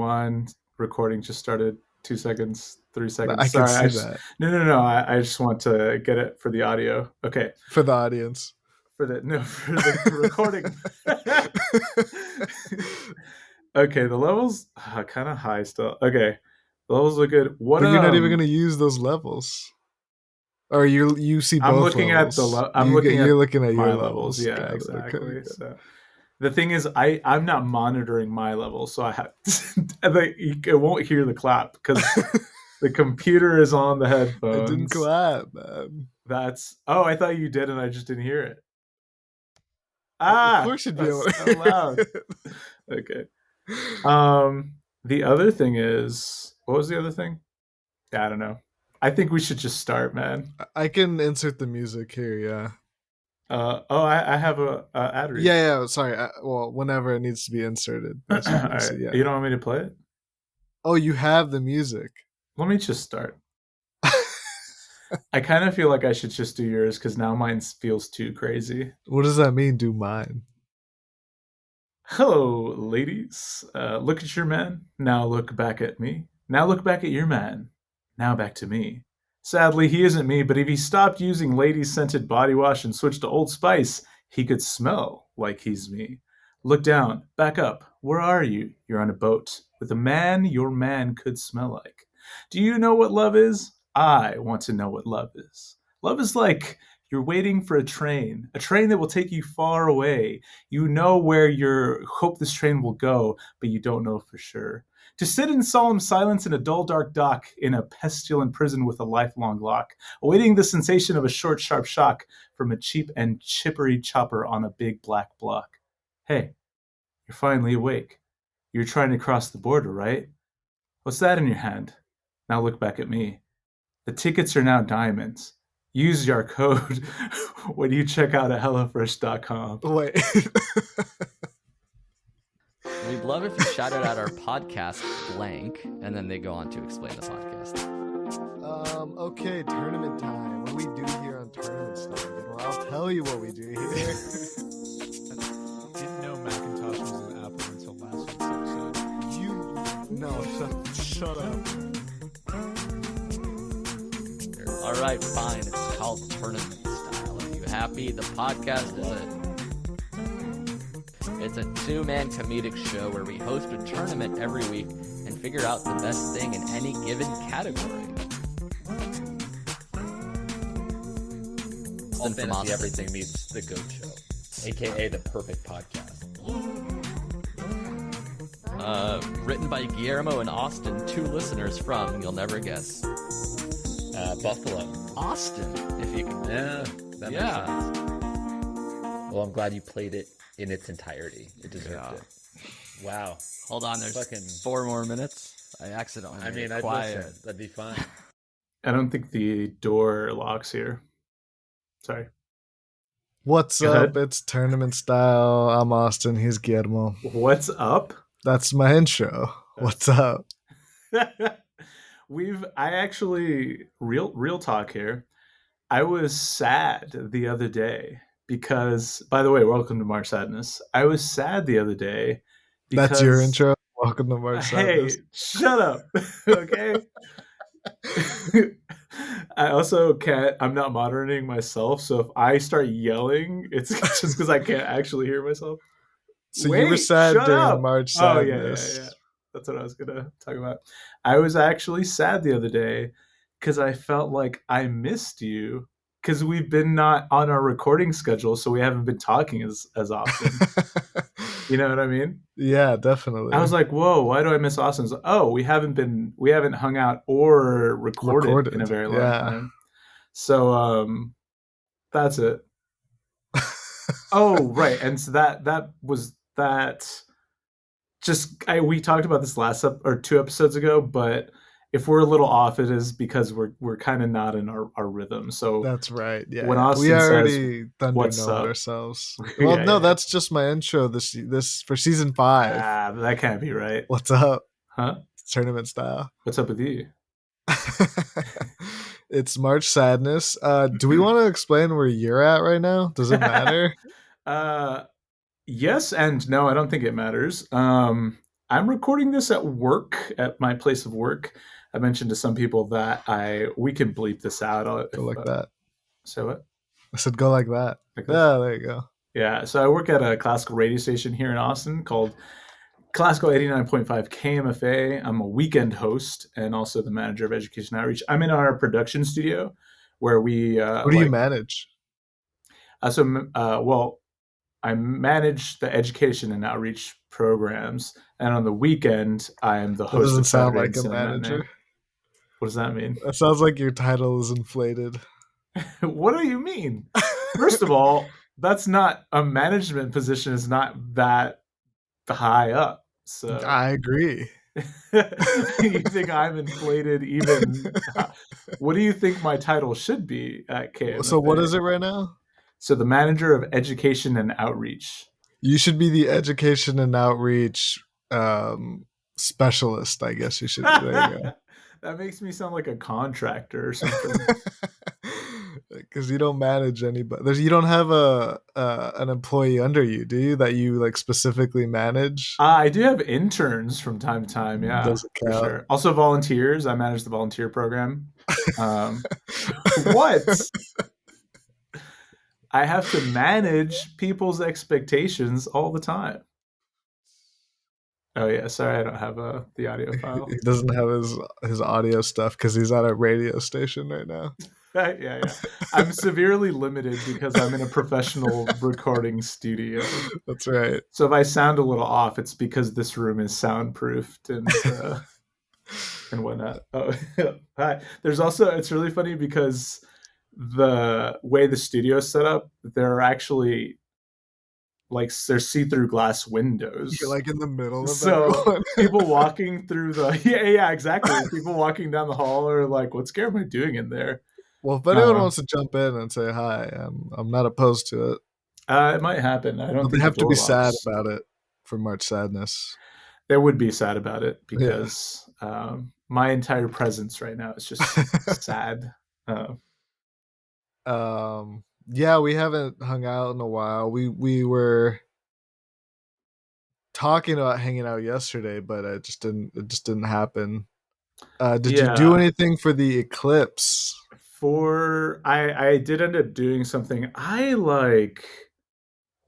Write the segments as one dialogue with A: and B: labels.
A: 1. Recording just started. 2 seconds, 3 seconds.
B: I can
A: Sorry,
B: see that.
A: No. I just want to get it for the audio. Okay.
B: For the audience.
A: For the recording. Okay, the levels kind of high still. Okay, the levels look good. What?
B: But you're not even going to use those levels. Or you see both
A: I'm looking
B: levels.
A: at you're looking at
B: your
A: my levels. Yeah,
B: Got
A: exactly.
B: Okay, yeah.
A: So the thing is, I'm not monitoring my levels, so I have it won't hear the clap because the computer is on the headphones.
B: It didn't clap, man.
A: I thought you did, and I just didn't hear it.
B: Of course you'd be able to.
A: So loud. Okay. The other thing is, what was the other thing? I don't know. I think we should just start, man.
B: I can insert the music here, yeah.
A: I have a ad read.
B: Yeah. Sorry. Well, whenever it needs to be inserted.
A: All right.
B: So, yeah.
A: You don't want me to play it?
B: Oh, you have the music.
A: Let me just start. I kind of feel like I should just do yours because now mine feels too crazy.
B: What does that mean, do mine?
A: Hello, ladies. Look at your man. Now look back at me. Now look back at your man. Now back to me. Sadly, he isn't me, but if he stopped using ladies-scented body wash and switched to Old Spice, he could smell like he's me. Look down. Back up. Where are you? You're on a boat with a man your man could smell like. Do you know what love is? I want to know what love is. Love is like you're waiting for a train that will take you far away. You know where you hope this train will go, but you don't know for sure. To sit in solemn silence in a dull, dark dock in a pestilent prison with a lifelong lock, awaiting the sensation of a short, sharp shock from a cheap and chippery chopper on a big black block. Hey, you're finally awake. You're trying to cross the border, right? What's that in your hand? Now look back at me. The tickets are now diamonds. Use your code when you check out at HelloFresh.com.
B: Wait.
C: We'd love if you shouted out our podcast blank, and then they go on to explain the podcast.
B: Okay, tournament time. What do we do here on Tournament Style? Well, I'll tell you what we do here.
D: Didn't know Macintosh was an Apple until last week's episode.
B: No, shut up.
C: All right, fine. It's called Tournament Style. Are you happy? The podcast is It's a two-man comedic show where we host a tournament every week and figure out the best thing in any given category.
E: All fantasy everything meets the GOAT Show, aka the perfect podcast.
C: Written by Guillermo and Austin, 2 listeners from, you'll never guess,
E: Buffalo.
C: Austin, if you can.
E: Yeah, that makes sense. Well, I'm glad you played it in its entirety. It deserved it. Wow.
C: Hold on, there's 4 more minutes. I accidentally made it quiet.
E: Listen. That'd be fine.
A: I don't think the door locks here. Sorry.
B: What's up? It's Tournament Style. I'm Austin. He's Guillermo.
A: What's up?
B: That's my intro. What's up?
A: I actually, real talk here. I was sad the other day because, by the way, welcome to March Saddenss. I was sad the other day because...
B: That's your intro? Welcome to March Saddenss.
A: Hey, shut up. Okay? I also I'm not monitoring myself, so if I start yelling, it's just because I can't actually hear myself.
B: So you were sad during March Saddenss.
A: Oh, yeah. That's what I was going to talk about. I was actually sad the other day because I felt like I missed you because we've been not on our recording schedule, so we haven't been talking as often. You know what I mean?
B: Yeah, definitely.
A: I was like, whoa, why do I miss Austin? Like, oh, we haven't hung out or recorded in a very long time. So that's it. Oh, right. And so that was that. We talked about this last 2 episodes ago, but if we're a little off, it is because we're kind of not in our rhythm. So
B: that's right. Yeah,
A: when Austin
B: we already
A: says, "What's up?"
B: ourselves. Well, no, that's just my intro. This for season 5.
A: That can't be right.
B: What's up?
A: Huh?
B: It's Tournament Style.
A: What's up with you?
B: It's March Saddenss. Do we want to explain where you're at right now? Does it matter?
A: Yes and no. I don't think it matters. I'm recording this at work, at my place of work. I mentioned to some people that we can bleep this out.
B: Go like that.
A: So what?
B: I said go like that.
A: Like this?
B: Yeah, there you go.
A: Yeah. So I work at a classical radio station here in Austin called Classical 89.5 KMFA. I'm a weekend host and also the manager of education outreach. I'm in our production studio where we
B: What do you manage?
A: well, I manage the education and outreach programs, and on the weekend, I am the
B: That
A: host
B: doesn't
A: of
B: sound
A: Saturday
B: like
A: and
B: a
A: Sunday
B: manager.
A: Matinee. What does that mean?
B: That sounds like your title is inflated.
A: What do you mean? First of all, that's not a management position. Is not that high up. So
B: I agree.
A: you think I'm inflated? Even what do you think my title should be at KMFA?
B: So what is it right now?
A: So the manager of education and outreach.
B: You should be the education and outreach specialist, I guess you should be. There you go.
A: That makes me sound like a contractor or something.
B: Because you don't manage anybody. You don't have an employee under you, do you? That you like specifically manage?
A: I do have interns from time to time. Yeah,
B: Doesn't
A: for
B: count.
A: sure. Also volunteers. I manage the volunteer program. What? I have to manage people's expectations all the time. Oh yeah, sorry, I don't have the audio file.
B: He doesn't have his audio stuff because he's at a radio station right now.
A: Yeah. I'm severely limited because I'm in a professional recording studio.
B: That's right.
A: So if I sound a little off, it's because this room is soundproofed and whatnot. Oh, hi. There's also, it's really funny because the way the studio is set up, there are actually there's see-through glass windows.
B: You're like in the middle of
A: so
B: everyone.
A: people walking through yeah, exactly. People walking down the hall are like, "What scare am I doing in there?"
B: Well, if anyone wants to jump in and say hi, I'm not opposed to it.
A: It might happen. I don't.
B: But
A: think
B: they have to be
A: locks.
B: sad about it for March Saddenss.
A: They would be sad about it because my entire presence right now is just sad.
B: Yeah, we haven't hung out in a while. We were talking about hanging out yesterday, but it just didn't happen. Did you do anything for the eclipse?
A: I did end up doing something. I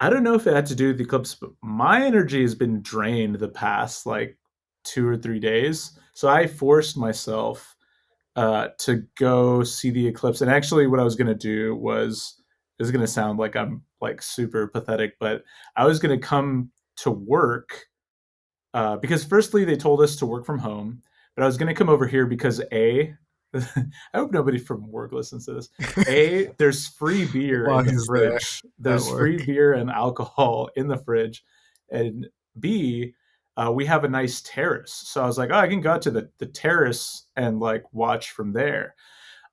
A: don't know if it had to do with the eclipse, but my energy has been drained the past 2 or 3 days. So I forced myself to go see the eclipse. And actually what I was going to do was, this is going to sound like I'm super pathetic, but I was going to come to work because firstly they told us to work from home, but I was going to come over here because I hope nobody from work listens to this. There's free beer in the fridge. There's free beer and alcohol in the fridge. And B, we have a nice terrace. So I was like, I can go out to the terrace and watch from there.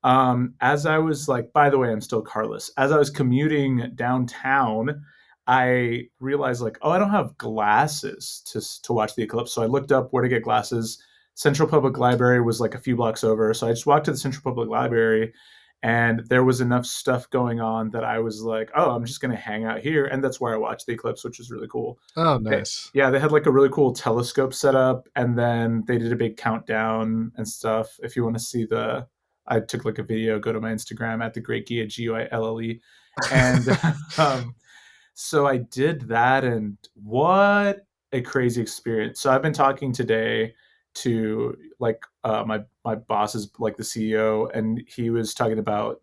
A: As I was by the way, I'm still carless. As I was commuting downtown, I realized I don't have glasses to watch the eclipse. So I looked up where to get glasses. Central Public Library was a few blocks over. So I just walked to the Central Public Library and there was enough stuff going on that I was like, I'm just going to hang out here. And that's where I watched the eclipse, which was really cool.
B: Oh, nice.
A: They had a really cool telescope set up and then they did a big countdown and stuff. If you want to see I took a video, go to my Instagram at the Great Guille, Guille. And so I did that and what a crazy experience. So I've been talking today to my boss's the CEO, and he was talking about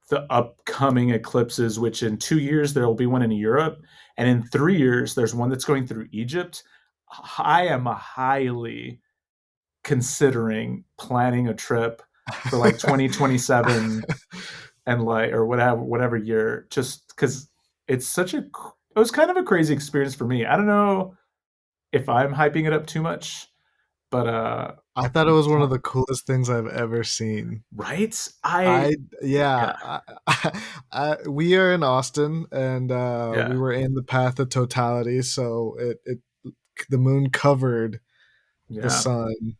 A: the upcoming eclipses, which in 2 years there will be one in Europe, and in 3 years there's one that's going through Egypt. I am highly considering planning a trip for 2027 and or whatever year, just because it was kind of a crazy experience for me. I don't know if I'm hyping it up too much. But
B: I thought it was one of the coolest things I've ever seen.
A: Right?
B: We are in Austin, and we were in the path of totality. So the moon covered the sun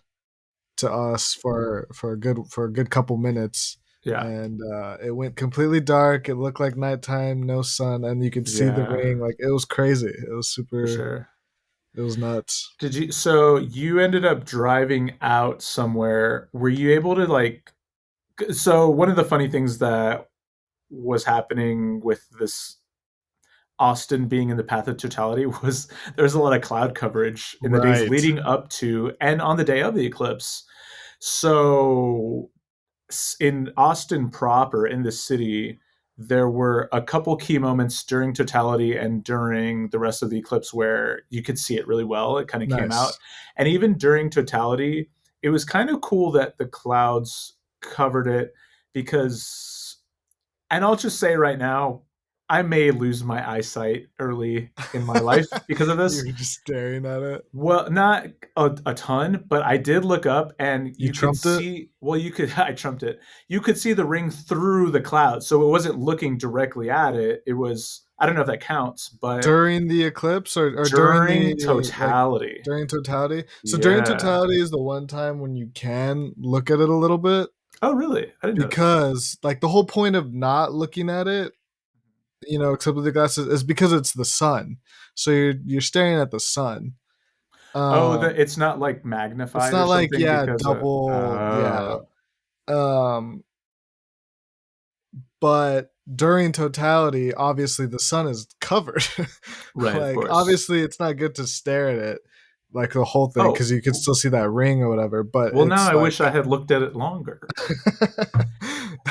B: to us for a good couple minutes.
A: Yeah.
B: And it went completely dark. It looked like nighttime, no sun, and you could see the ring. It was crazy. It was super.
A: For sure.
B: It was nuts.
A: Did you? So you ended up driving out somewhere. Were you able to like? So one of the funny things that was happening with this Austin being in the path of totality was there was a lot of cloud coverage in the days
B: Right.
A: leading up to and on the day of the eclipse. So in Austin proper, in the city, there were a couple key moments during totality and during the rest of the eclipse where you could see it really well. It kind of came out.
B: Nice.
A: And even during totality, it was kind of cool that the clouds covered it because, and I'll just say right now, I may lose my eyesight early in my life because of
B: You
A: this.
B: were just staring at it.
A: Well, not a ton, but I did look up and
B: You
A: you could
B: trumped it?
A: see, well, you could, I trumped it. You could see the ring through the clouds. So it wasn't looking directly at it. It was, I don't know if that counts, but
B: During the eclipse or during
A: during
B: the like
A: totality.
B: during totality? So during
A: Yeah.
B: totality is the one time when you can look at it a little bit
A: Oh, really? I didn't know that.
B: because like the whole point of not looking at it, except with the glasses, is because it's the sun. So you're staring at the sun.
A: Oh,
B: Um
A: it's not like
B: it's
A: magnified or
B: not like
A: something because of,
B: double um but during totality, obviously the sun is covered.
A: right, of
B: Like
A: course.
B: obviously it's not good to stare at it like the whole thing
A: Oh,
B: because you can still see that ring or whatever, but
A: well, now
B: it's
A: I
B: like
A: wish I had looked at it longer.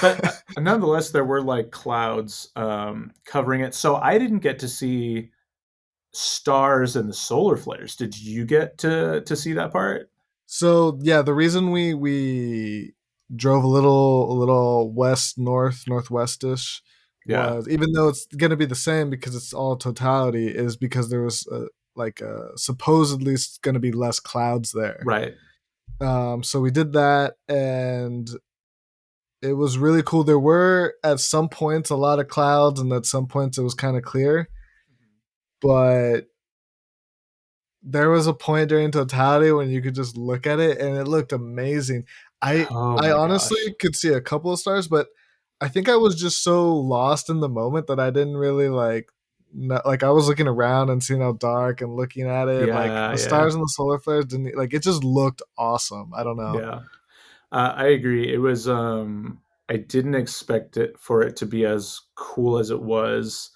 A: But nonetheless, there were like clouds covering it. So I didn't get to see stars and the solar flares. Did you get to see that part?
B: So yeah, the reason we drove a little northwestish
A: Yeah,
B: was, even though it's gonna be the same because it's all totality, is because there was supposedly gonna be less clouds there.
A: right.
B: So we did that, and it was really cool. There were at some points a lot of clouds, and at some points it was kind of clear, but there was a point during totality when you could just look at it and it looked amazing. I
A: Oh
B: I
A: my
B: honestly
A: gosh.
B: could see a couple of stars, but I think I was just so lost in the moment that I didn't really like I was looking around and seeing how dark and looking at it. Like
A: Yeah,
B: the
A: yeah,
B: stars and the solar flares didn't, like, it just looked awesome. I don't know.
A: yeah. I agree. It was. I didn't expect it for it to be as cool as it was,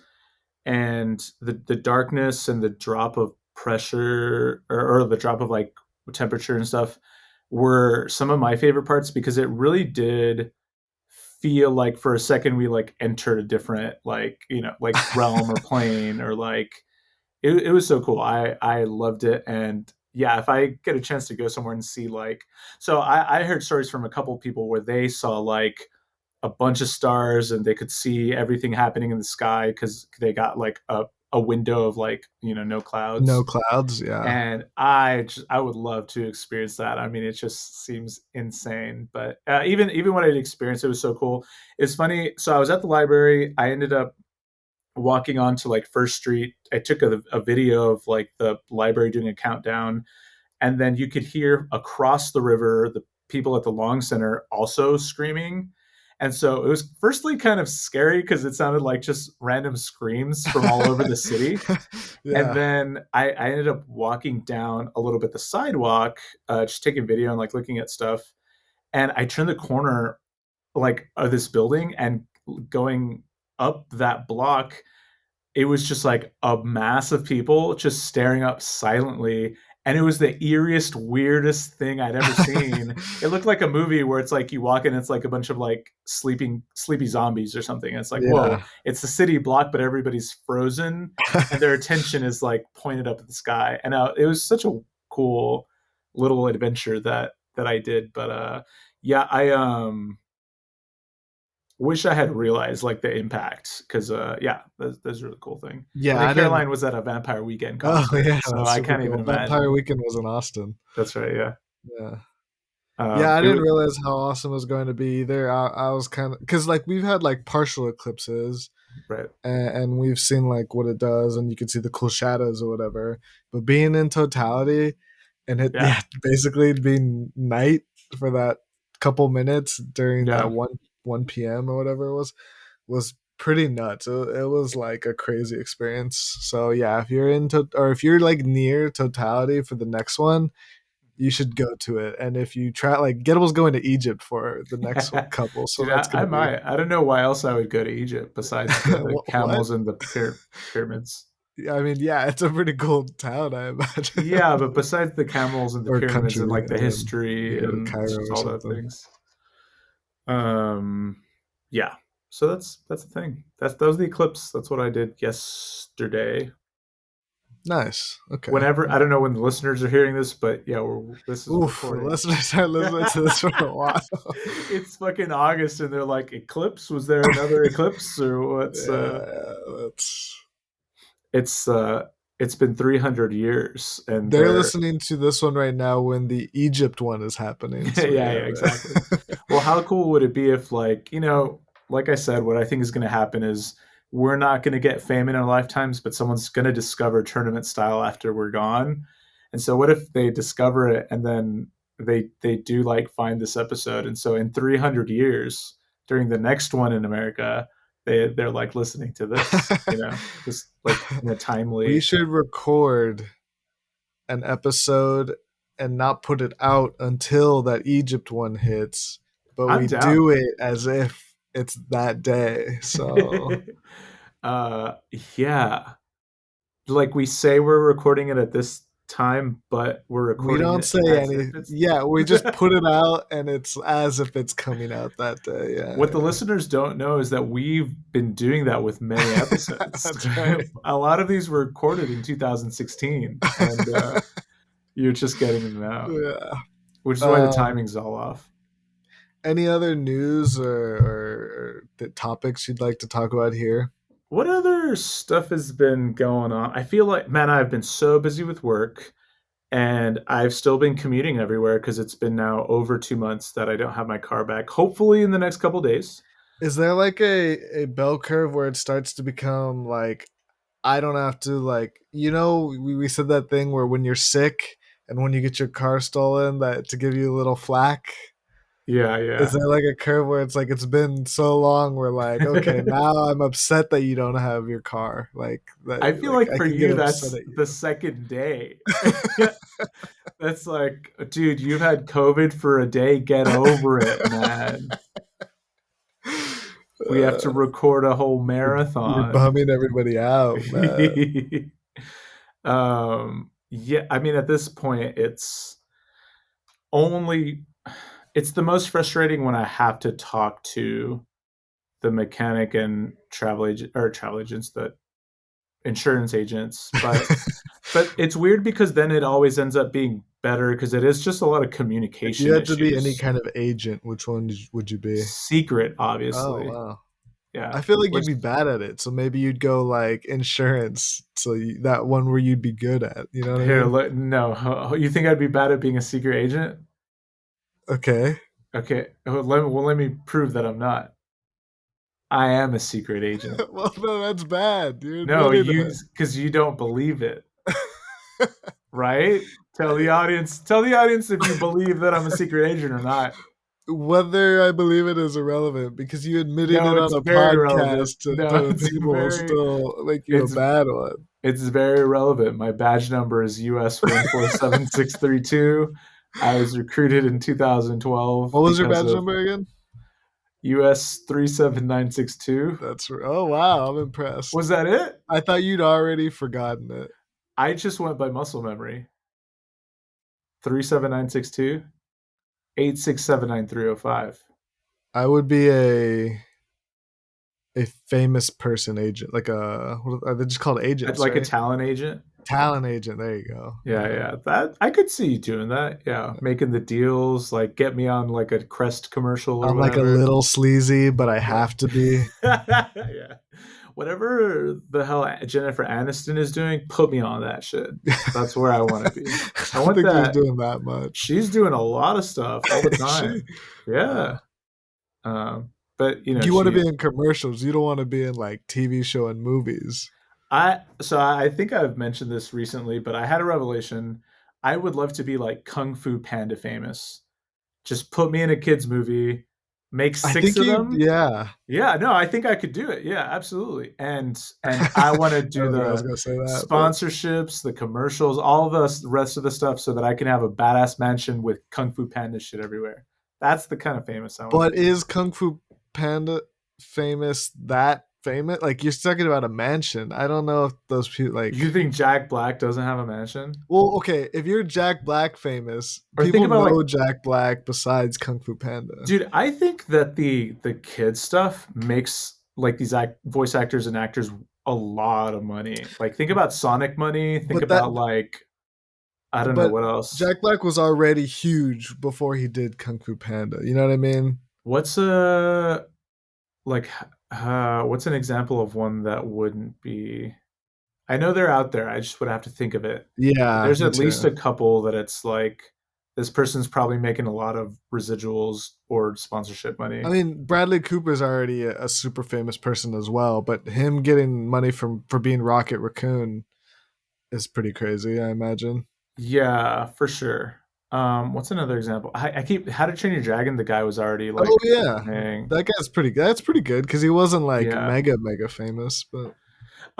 A: and the darkness and the drop of pressure or the drop of like temperature and stuff were some of my favorite parts because it really did feel like for a second we like entered a different like like realm or plane or like it was so cool. I loved it. And yeah, if I get a chance to go somewhere and see like, so I heard stories from a couple of people where they saw like a bunch of stars and they could see everything happening in the sky because they got like a window of like no
B: No
A: clouds.
B: clouds, yeah.
A: And I would love to experience that. I mean, it just seems insane. But even when I did experience, it was so cool. It's funny. So I was at the library. I ended up walking onto like First Street. I took a video of like the library doing a countdown, and then you could hear across the river the people at the Long Center also screaming. And so it was firstly kind of scary because it sounded like just random screams from all over the city. And
B: Yeah.
A: then I ended up walking down a little bit the sidewalk, just taking video and like looking at stuff. And I turned the corner like of this building and going up that block, it was just like a mass of people just staring up silently. And it was the eeriest, weirdest thing I'd ever seen. It looked like a movie where it's like you walk in, it's like a bunch of like sleepy zombies or something. And it's like, whoa,
B: Yeah.
A: it's the city block, but everybody's frozen and their attention is like pointed up at the sky. And it was such a cool little adventure that I did. But yeah, I wish I had realized like the impact because yeah, that's a really cool thing.
B: Yeah,
A: And then
B: I didn't.
A: Caroline was at a Vampire Weekend
B: Oh
A: concert,
B: yeah,
A: so
B: that's
A: I
B: super
A: can't even
B: cool. Vampire
A: imagine.
B: Weekend was in Austin.
A: That's right. Yeah.
B: Yeah. Yeah, I
A: It
B: didn't
A: was
B: realize how awesome it was going to be either. I was kind of, because like we've had like partial eclipses,
A: right.
B: and we've seen like what it does, and you can see the cool shadows or whatever. But being in totality, and it
A: Yeah.
B: yeah, basically being night for that couple minutes during
A: Yeah.
B: that one p.m. or whatever it was pretty nuts. It was like a crazy experience. So yeah, if you're into, or if you're like near totality for the next one, you should go to it. And if you try, like Gettle's going to Egypt for the next couple, so
A: Dude,
B: that's
A: I
B: gonna be.
A: might. I don't know why else I would go to Egypt besides the
B: What?
A: camels and the pyramids.
B: I mean, yeah, it's a pretty cool town, I imagine.
A: Yeah, but besides the camels and the
B: Or
A: pyramids and
B: country,
A: like the
B: you
A: history
B: go to
A: and
B: Cairo
A: just
B: or
A: all the
B: something.
A: things. Yeah. So that's the thing. That was the eclipse. That's what I did yesterday.
B: Nice. Okay.
A: Whenever, I don't know when the listeners are hearing this, but yeah, this is
B: Oof,
A: recording.
B: the listeners are listening to this for a while.
A: It's fucking August, and they're like, "Eclipse? Was there another eclipse, or what's?" It's been 300 years, and
B: they're listening to this one right now when the Egypt one is happening. So
A: yeah, exactly. Well, how cool would it be if, like, like I said, what I think is going to happen is we're not going to get fame in our lifetimes, but someone's going to discover tournament style after we're gone. And so what if they discover it and then they do like find this episode, and so in 300 years during the next one in America, they're like listening to this, just like in a timely.
B: We should record an episode and not put it out until that Egypt one hits, but we do it as if it's that day. So
A: yeah, like we say we're recording it at this time, but we're recording
B: we don't
A: it
B: say anything. Yeah, we just put it out and it's as if it's coming out that day. Yeah.
A: What the listeners don't know is that we've been doing that with many episodes.
B: That's right.
A: A lot of these were recorded in 2016, and you're just getting them out.
B: Yeah.
A: Which is why the timing's all off.
B: Any other news or the topics you'd like to talk about here?
A: What other stuff has been going on? I feel like, man, I've been so busy with work, and I've still been commuting everywhere because it's been now over 2 months that I don't have my car back. Hopefully in the next couple days.
B: Is there like a bell curve where it starts to become like, I don't have to, like, we said that thing where when you're sick and when you get your car stolen, that to give you a little flack?
A: Yeah.
B: Is there like a curve where it's like, it's been so long, we're like, okay, now I'm upset that you don't have your car. Like that,
A: I feel like for you, that's the second day. That's like, dude, you've had COVID for a day. Get over it, man. We have to record a whole marathon.
B: You're bumming everybody out, man.
A: Yeah, I mean, at this point, it's the most frustrating when I have to talk to the mechanic and travel agents, the insurance agents, but it's weird because then it always ends up being better because it is just a lot of communication.
B: If you had to be any kind of agent, which one would you be?
A: Secret, obviously.
B: Oh, wow.
A: Yeah,
B: I feel like you'd be bad at it, so maybe you'd go like insurance, so that one where you'd be good at. You know what I mean?
A: No, you think I'd be bad at being a secret agent?
B: Okay.
A: Well, let me prove that I'm not. I am a secret agent.
B: Well, no, that's bad, dude.
A: No, because you don't believe it, right? Tell the audience if you believe that I'm a secret agent or not.
B: Whether I believe it is irrelevant because you admitted it on a podcast to people still make you a bad one.
A: It's very relevant. My badge number is US 147632. I was recruited in 2012.
B: What was your badge number again?
A: US 37962.
B: Oh wow, I'm impressed.
A: Was that it?
B: I thought you'd already forgotten it.
A: I just went by muscle memory. 37962 8679305.
B: I would be a famous person agent, like what are they just called agents?
A: Like, right? A talent agent.
B: Talent agent. There you go.
A: Yeah. That I could see you doing that. Yeah, making the deals. Like, get me on like a Crest commercial. Or
B: I'm
A: whatever.
B: Like a little sleazy, but I have to be.
A: Yeah. Whatever the hell Jennifer Aniston is doing, put me on that shit. That's where I want to be.
B: I don't think she's doing that much.
A: She's doing a lot of stuff all the time. Yeah. But
B: you want to be in commercials. You don't want to be in like TV show and movies.
A: I think I've mentioned this recently, but I had a revelation. I would love to be like Kung Fu Panda famous. Just put me in a kids movie. make
B: I
A: 6
B: think
A: of them.
B: yeah.
A: Yeah, no, I think I could do it. Yeah, absolutely. And I want to
B: I
A: do
B: don't think I was
A: the
B: gonna say that, but
A: sponsorships, the commercials, all the rest of the stuff, so that I can have a badass mansion with Kung Fu Panda shit everywhere. That's the kind of famous I want to
B: but
A: be.
B: is Kung Fu Panda famous? That famous? Like you're talking about a mansion. I don't know if those people
A: You
B: like.
A: think Jack Black doesn't have a mansion?
B: Well, okay, if you're Jack Black famous,
A: Or think
B: people
A: about
B: know
A: like,
B: Jack Black besides Kung Fu Panda.
A: dude, I think that the kid stuff makes like these voice actors and actors a lot of money. Like think about Sonic money, think
B: But that
A: about like I don't know
B: but
A: what else.
B: Jack Black was already huge before he did Kung Fu Panda. You know what I mean?
A: What's a like what's an example of one that wouldn't be? I know they're out there. I just would have to think of it. But
B: Yeah,
A: there's
B: me
A: at least
B: too.
A: a couple that it's like this person's probably making a lot of residuals or sponsorship
B: I
A: money.
B: mean, Bradley Cooper's already a super famous person as well, but him getting money for being Rocket Raccoon is pretty crazy, I imagine.
A: Yeah, for sure. What's another example? I keep How to Train Your Dragon. The guy was already
B: Oh
A: like
B: yeah,
A: saying,
B: that guy's pretty good. That's pretty good because he wasn't like
A: yeah.
B: mega famous, but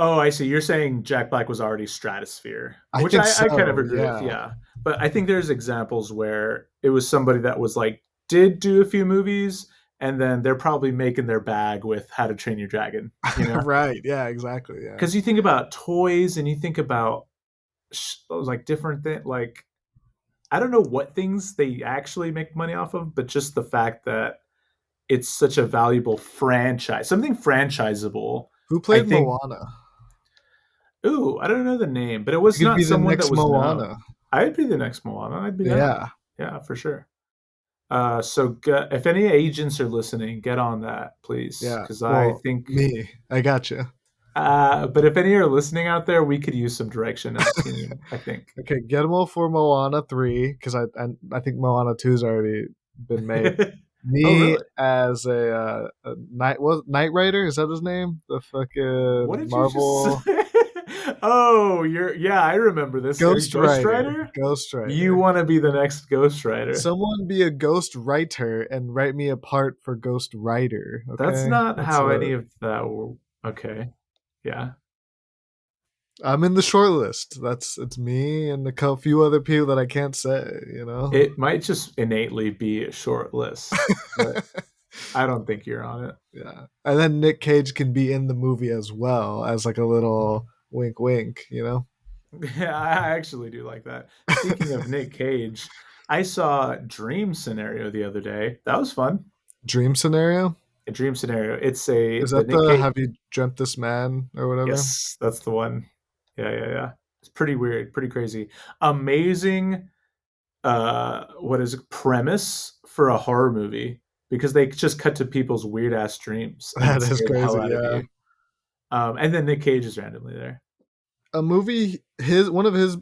A: Oh, I see. You're saying Jack Black was already stratosphere,
B: I
A: which
B: think
A: I kind of
B: so.
A: agree with.
B: Yeah,
A: Yeah, but I think there's examples where it was somebody that was like did do a few movies, and then they're probably making their bag with How to Train Your Dragon. You know,
B: right. Yeah, exactly. Yeah,
A: because you think about toys and you think about like different things. Like I don't know what things they actually make money off of, but just the fact that it's such a valuable franchise, something franchisable.
B: who
A: I
B: played
A: think.
B: Moana?
A: Ooh, I don't know the name, but it
B: You
A: was
B: could
A: not
B: be the
A: someone that
B: next
A: was
B: Moana.
A: known. I'd be the next Moana. I'd be down.
B: Yeah,
A: Yeah, for sure. So if any agents are listening, get on that, please,
B: yeah.
A: because I
B: Well,
A: think.
B: me, I got you.
A: But if any are listening out there, we could use some direction as a team. I think.
B: Okay, get them all for Moana 3 because I think Moana 2's already been made.
A: Oh,
B: Me
A: really?
B: as a Knight Rider, is that his name? The
A: What
B: fucking
A: did you just
B: Marvel
A: say? Oh, yeah, I remember this.
B: Ghost
A: Ghost
B: Rider.
A: Rider?
B: Ghost
A: You
B: Rider.
A: want to be the next Ghost Rider?
B: Someone be a ghost writer and write me a part for Ghost Rider.
A: That's
B: Okay,
A: not
B: that's
A: how
B: what
A: any of that. Okay, yeah.
B: I'm in the short list. It's me and a few other people that I can't say. You know.
A: It might just innately be a short list, but I don't think you're on it.
B: Yeah. And then Nick Cage can be in the movie as well as like a little wink wink, you know?
A: Yeah, I actually do like that. Speaking of Nick Cage, I saw Dream Scenario the other day. That was fun.
B: Dream scenario?
A: A Dream Scenario. It's
B: Is
A: the
B: that
A: Nick
B: the
A: Cage.
B: Have You Dreamt This Man or whatever?
A: Yes, that's the one. Yeah, yeah, yeah. It's pretty weird, pretty crazy. Amazing what is it, premise for a horror movie because they just cut to people's weird ass dreams and
B: That is
A: scare the hell
B: crazy,
A: out of
B: yeah.
A: you. And then Nick Cage is randomly there.
B: A movie one of his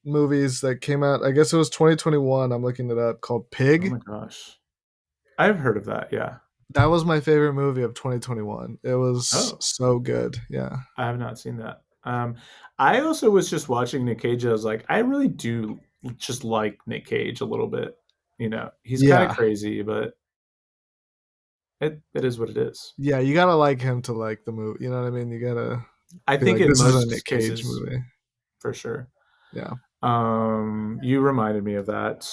B: movies that came out, I guess it was 2021, I'm looking it up, called
A: Oh
B: Pig.
A: my gosh. I've heard of that, yeah.
B: That was my favorite movie of 2021. It was
A: Oh,
B: so good. Yeah.
A: I have not seen that. I also was just watching Nick Cage. I was like, I really do just like Nick Cage a little bit. You know, he's kind of
B: Yeah.
A: crazy, but it is what it is.
B: Yeah, you gotta like him to like the movie. You know what I mean? You gotta
A: I
B: be
A: think
B: like,
A: in
B: this is a Nick
A: most
B: Cage
A: cases,
B: movie.
A: for sure.
B: Yeah.
A: You reminded me of that.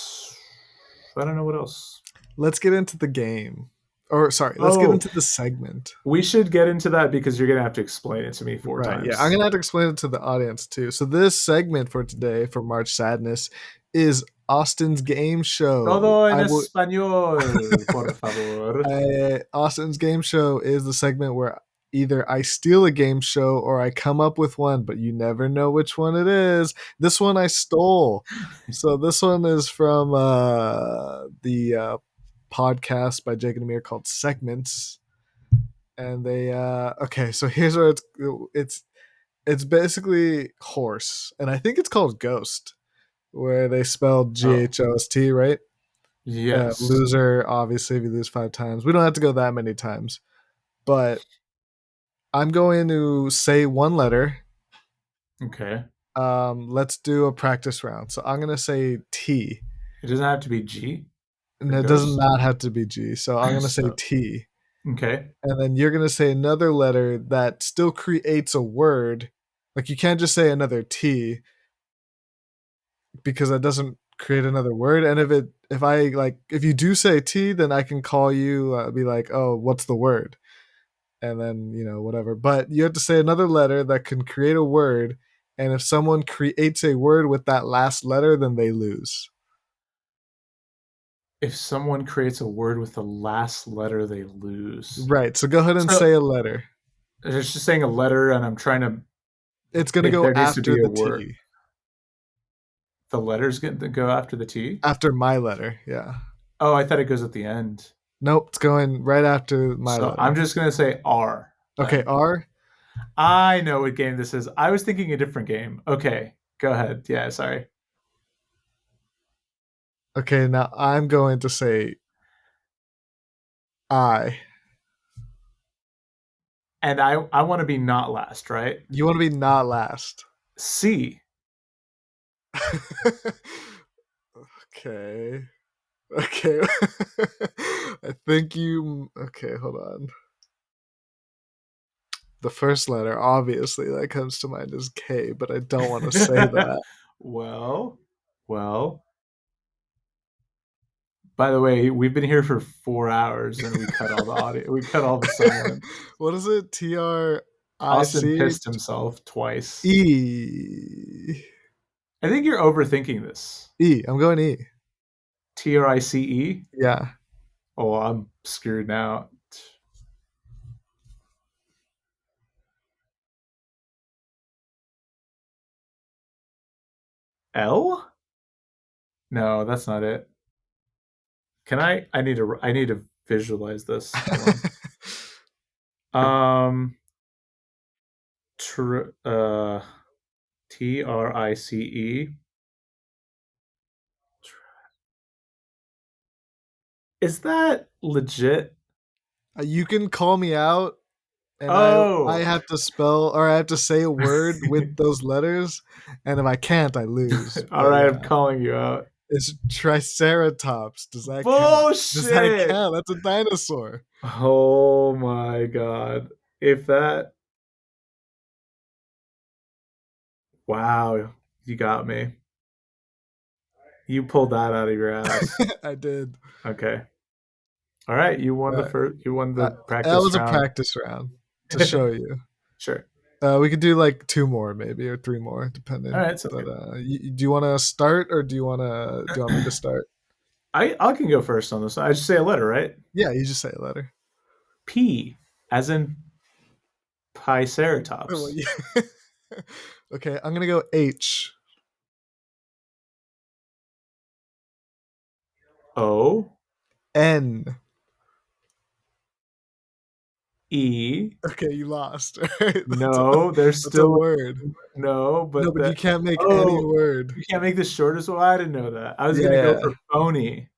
A: I don't know what else.
B: Let's get into the game. Or sorry, let's get into the segment.
A: We should get into that because you're gonna have to explain it to me 4
B: Right.
A: times.
B: Yeah, I'm gonna have to explain it to the audience too. So this segment for today for March Sadness is Austin's game show.
A: Todo en español, por favor.
B: Austin's game show is the segment where either I steal a game show or I come up with one, but you never know which one it is. This one I stole. So this one is from the podcast by Jake and Amir called Segments. And they okay, so here's where it's basically horse, and I think it's called Ghost, where they spelled Ghost, right?
A: Yes.
B: Loser, obviously, if you lose 5 times. We don't have to go that many times, but I'm going to say one letter.
A: Okay.
B: Let's do a practice round. So I'm gonna say T.
A: It doesn't have to be G.
B: And it does not have to be G. So I'm going to say T.
A: Okay.
B: And then you're going to say another letter that still creates a word. Like you can't just say another T because that doesn't create another word. And if you do say T, then I can call you, be like, oh, what's the word? And then, whatever. But you have to say another letter that can create a word. And if someone creates a word with that last letter, then they lose.
A: If someone creates a word with the last letter, they lose.
B: Right. So go ahead and say a letter.
A: It's just saying a letter, and I'm trying to.
B: It's going to go after the
A: word.
B: T.
A: The letter's going to go after the T?
B: After my letter, yeah.
A: Oh, I thought it goes at the end.
B: Nope, it's going right after my letter.
A: I'm just going to say R.
B: Okay, R?
A: I know what game this is. I was thinking a different game. Okay, go ahead. Yeah, sorry.
B: Okay, now I'm going to say I.
A: And I want to be not last, right?
B: You want to be not last.
A: C.
B: Okay. I think you... Okay, hold on. The first letter, obviously, that comes to mind is K, but I don't want to say that.
A: Well. By the way, we've been here for 4 hours and we cut all the audio. We cut all the silence.
B: What is it? TRIC?
A: Austin pissed himself twice.
B: E.
A: I think you're overthinking this.
B: E. I'm going E.
A: TRICE?
B: Yeah.
A: Oh, I'm screwed now. L? No, that's not it. Can I need to visualize this. TRICE. Is that legit?
B: You can call me out, and I have to spell, or I have to say a word with those letters, and if I can't, I lose.
A: All right, I'm calling you out.
B: It's Triceratops. Does that
A: Bullshit!
B: count? Does that count? That's a dinosaur.
A: Oh my god. If that... Wow, you got me. You pulled that out of your ass.
B: I did.
A: Okay. All right, you won the first. You won the practice round.
B: That was a practice round to show you.
A: Sure.
B: We could do like 2 more, maybe, or 3 more, depending.
A: All right.
B: But do you want to start, or do you want me to start?
A: I can go first on this. I just say a letter, right?
B: Yeah, you just say a letter.
A: P, as in Triceratops.
B: Oh, yeah. Okay, I'm gonna go H.
A: O.
B: N.
A: E.
B: Okay, you lost.
A: No, there's still
B: a word.
A: No, but
B: you can't make any word.
A: You can't make the shortest one. I didn't know that. I was gonna go for phony.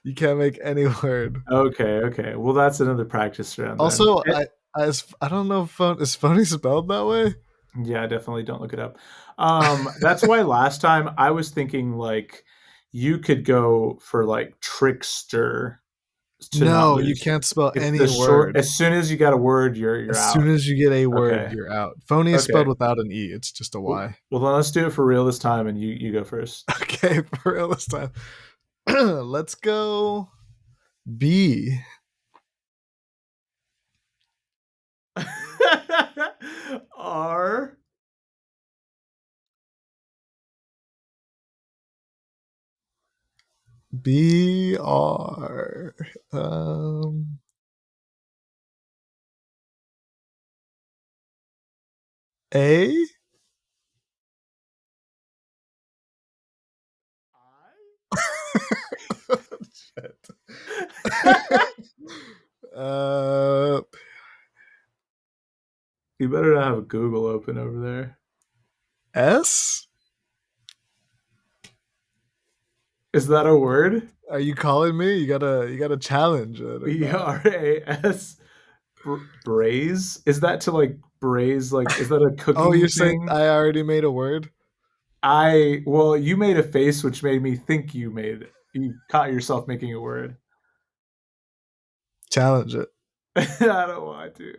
B: You can't make any word.
A: Okay. Well, that's another practice round.
B: Also, I don't know if is phony spelled that way.
A: Yeah, definitely don't look it up. That's why last time I was thinking like you could go for like trickster.
B: No, you can't spell any word.
A: As soon as you got a word, you're out.
B: As soon as you get a word, you're out. Phony is spelled without an E. It's just a Y.
A: Well, then let's do it for real this time, and you go first.
B: Okay, for real this time. Let's go B.
A: R.
B: B-R. A. Shit.
A: You better not have Google open over there.
B: S?
A: Is that a word?
B: Are you calling me? You gotta challenge it.
A: B-R-A-S. Braise? Is that to like braise? Like, is that a cooking?
B: Oh, you're
A: thing?
B: saying I already made a word?
A: Well, you made a face which made me think you caught yourself making a word.
B: Challenge it.
A: I don't want to.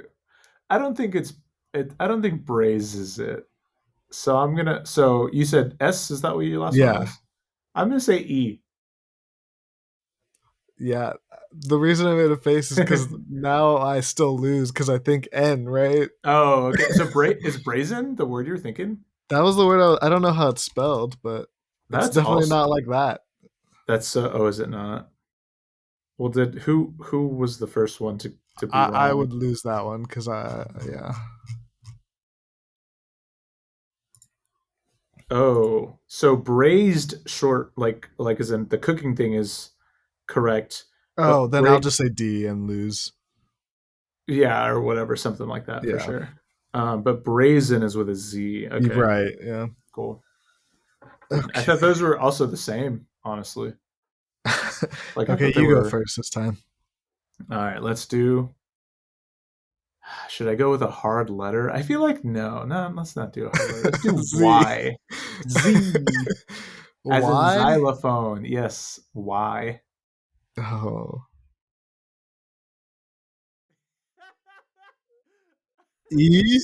A: I don't think I don't think braise is it. So you said S, is that what your last one was? I'm gonna say E.
B: Yeah. The reason I made a face is because now I still lose because I think N, right?
A: Oh, okay. So is brazen the word you're thinking?
B: That was the word I don't know how it's spelled, but it's
A: That's
B: definitely
A: also
B: not like that.
A: that's oh, is it not? Well, who was the first one to be
B: I
A: wrong?
B: would lose that one because yeah.
A: Oh, so braised short like as in the cooking thing is correct,
B: Oh,
A: but
B: then I'll just say D and lose.
A: yeah, or whatever, something like that for
B: Yeah.
A: sure. But brazen is with a Z. Okay,
B: Right. Yeah.
A: cool.
B: Okay.
A: I thought those were also the same, honestly. Like I
B: Okay,
A: thought they
B: you go
A: were.
B: first this time.
A: All right, let's do. Should I go with a hard letter? I feel like no. Let's not do a hard letter. Let's do
B: Z.
A: Y. Z. As in
B: Y?
A: xylophone. Yes, Y.
B: Oh. E?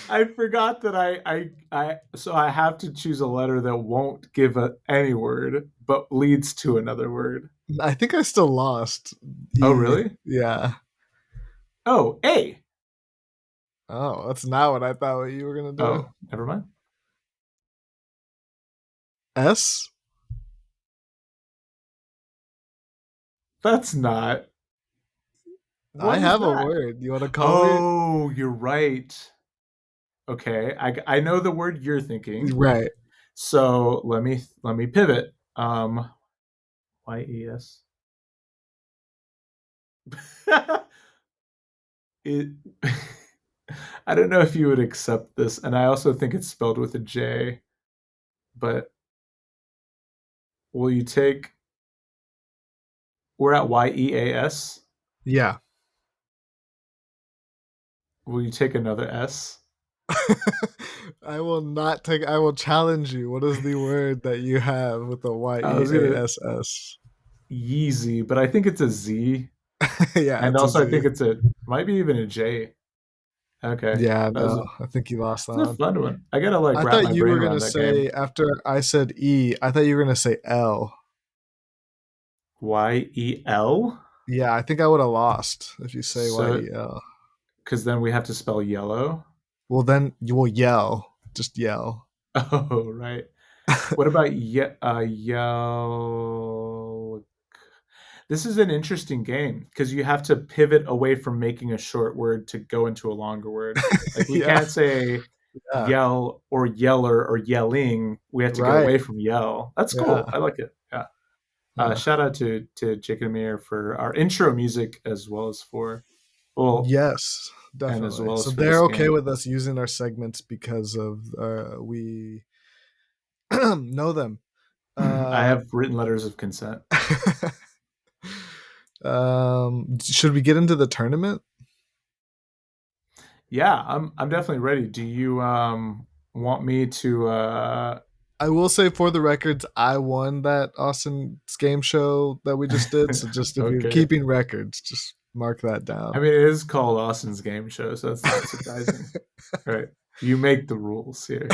A: I forgot that so I have to choose a letter that won't give any word, but leads to another word.
B: I think I still lost.
A: Oh,
B: E.
A: really?
B: Yeah.
A: Oh, A.
B: Oh, that's not what I thought what you were going to do.
A: Oh, never mind.
B: S?
A: That's not.
B: I
A: What is
B: have a
A: that?
B: word. You want to call me?
A: Oh, you're right. Okay, I know the word you're thinking.
B: Right.
A: So let me pivot. YES. it. I don't know if you would accept this, and I also think it's spelled with a J. But will you take? We're at YEAS.
B: Yeah.
A: Will you take another S?
B: I will not take. I will challenge you. What is the word that you have with the
A: I was gonna
B: YEASS?
A: Yeezy, but I think it's a Z,
B: Yeah,
A: and
B: it's a
A: also I
B: Z.
A: think might be even a J. Okay,
B: Yeah,
A: that was
B: no, I think you lost that
A: that's a
B: one.
A: fun one. I gotta like
B: I
A: wrap
B: thought
A: my
B: you
A: brain
B: were
A: around
B: gonna
A: that game.
B: say after I said E. I thought you were gonna say L.
A: YEL.
B: Yeah, I think I would have lost if you say
A: So,
B: YEL.
A: because then we have to spell yellow.
B: Well, then you will yell. Just yell.
A: Oh, right. What about yell? This is an interesting game because you have to pivot away from making a short word to go into a longer word. Like we
B: Yeah,
A: can't say
B: yeah,
A: yell or yeller or yelling. We have to go
B: right.
A: away from yell. That's cool.
B: Yeah,
A: I like it. Yeah.
B: yeah.
A: Shout out to Jake and Amir for our intro music as well as
B: Yes,
A: and as
B: definitely.
A: well
B: So
A: as for
B: they're
A: this
B: okay
A: game.
B: with us using our segments because of we know them.
A: I have written letters of consent.
B: Should we get into the tournament?
A: Yeah, I'm definitely ready. Do you want me to
B: I will say for the records, I won that Austin's game show that we just did. So just if you're
A: okay.
B: keeping records, just mark that down.
A: I mean, it is called Austin's Game Show, so it's not surprising. Right. You make the rules here.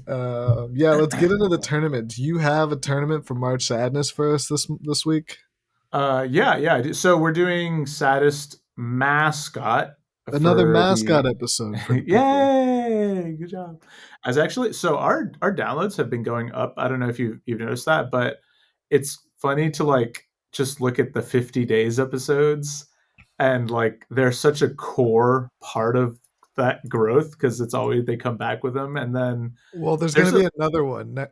B: Yeah, let's get into the tournament. Do you have a tournament for March Saddenss for us this week?
A: Yeah, I do. So we're doing Saddest Mascot
B: Another
A: for
B: mascot
A: the
B: episode for the people.
A: Yay! Good job. As actually, so our downloads have been going up. I don't know if you've noticed that, but it's funny to like just look at the 50 days episodes and like they're such a core part of that growth because it's always they come back with them and then
B: Well, there's going
A: there's
B: to be
A: a
B: another one
A: there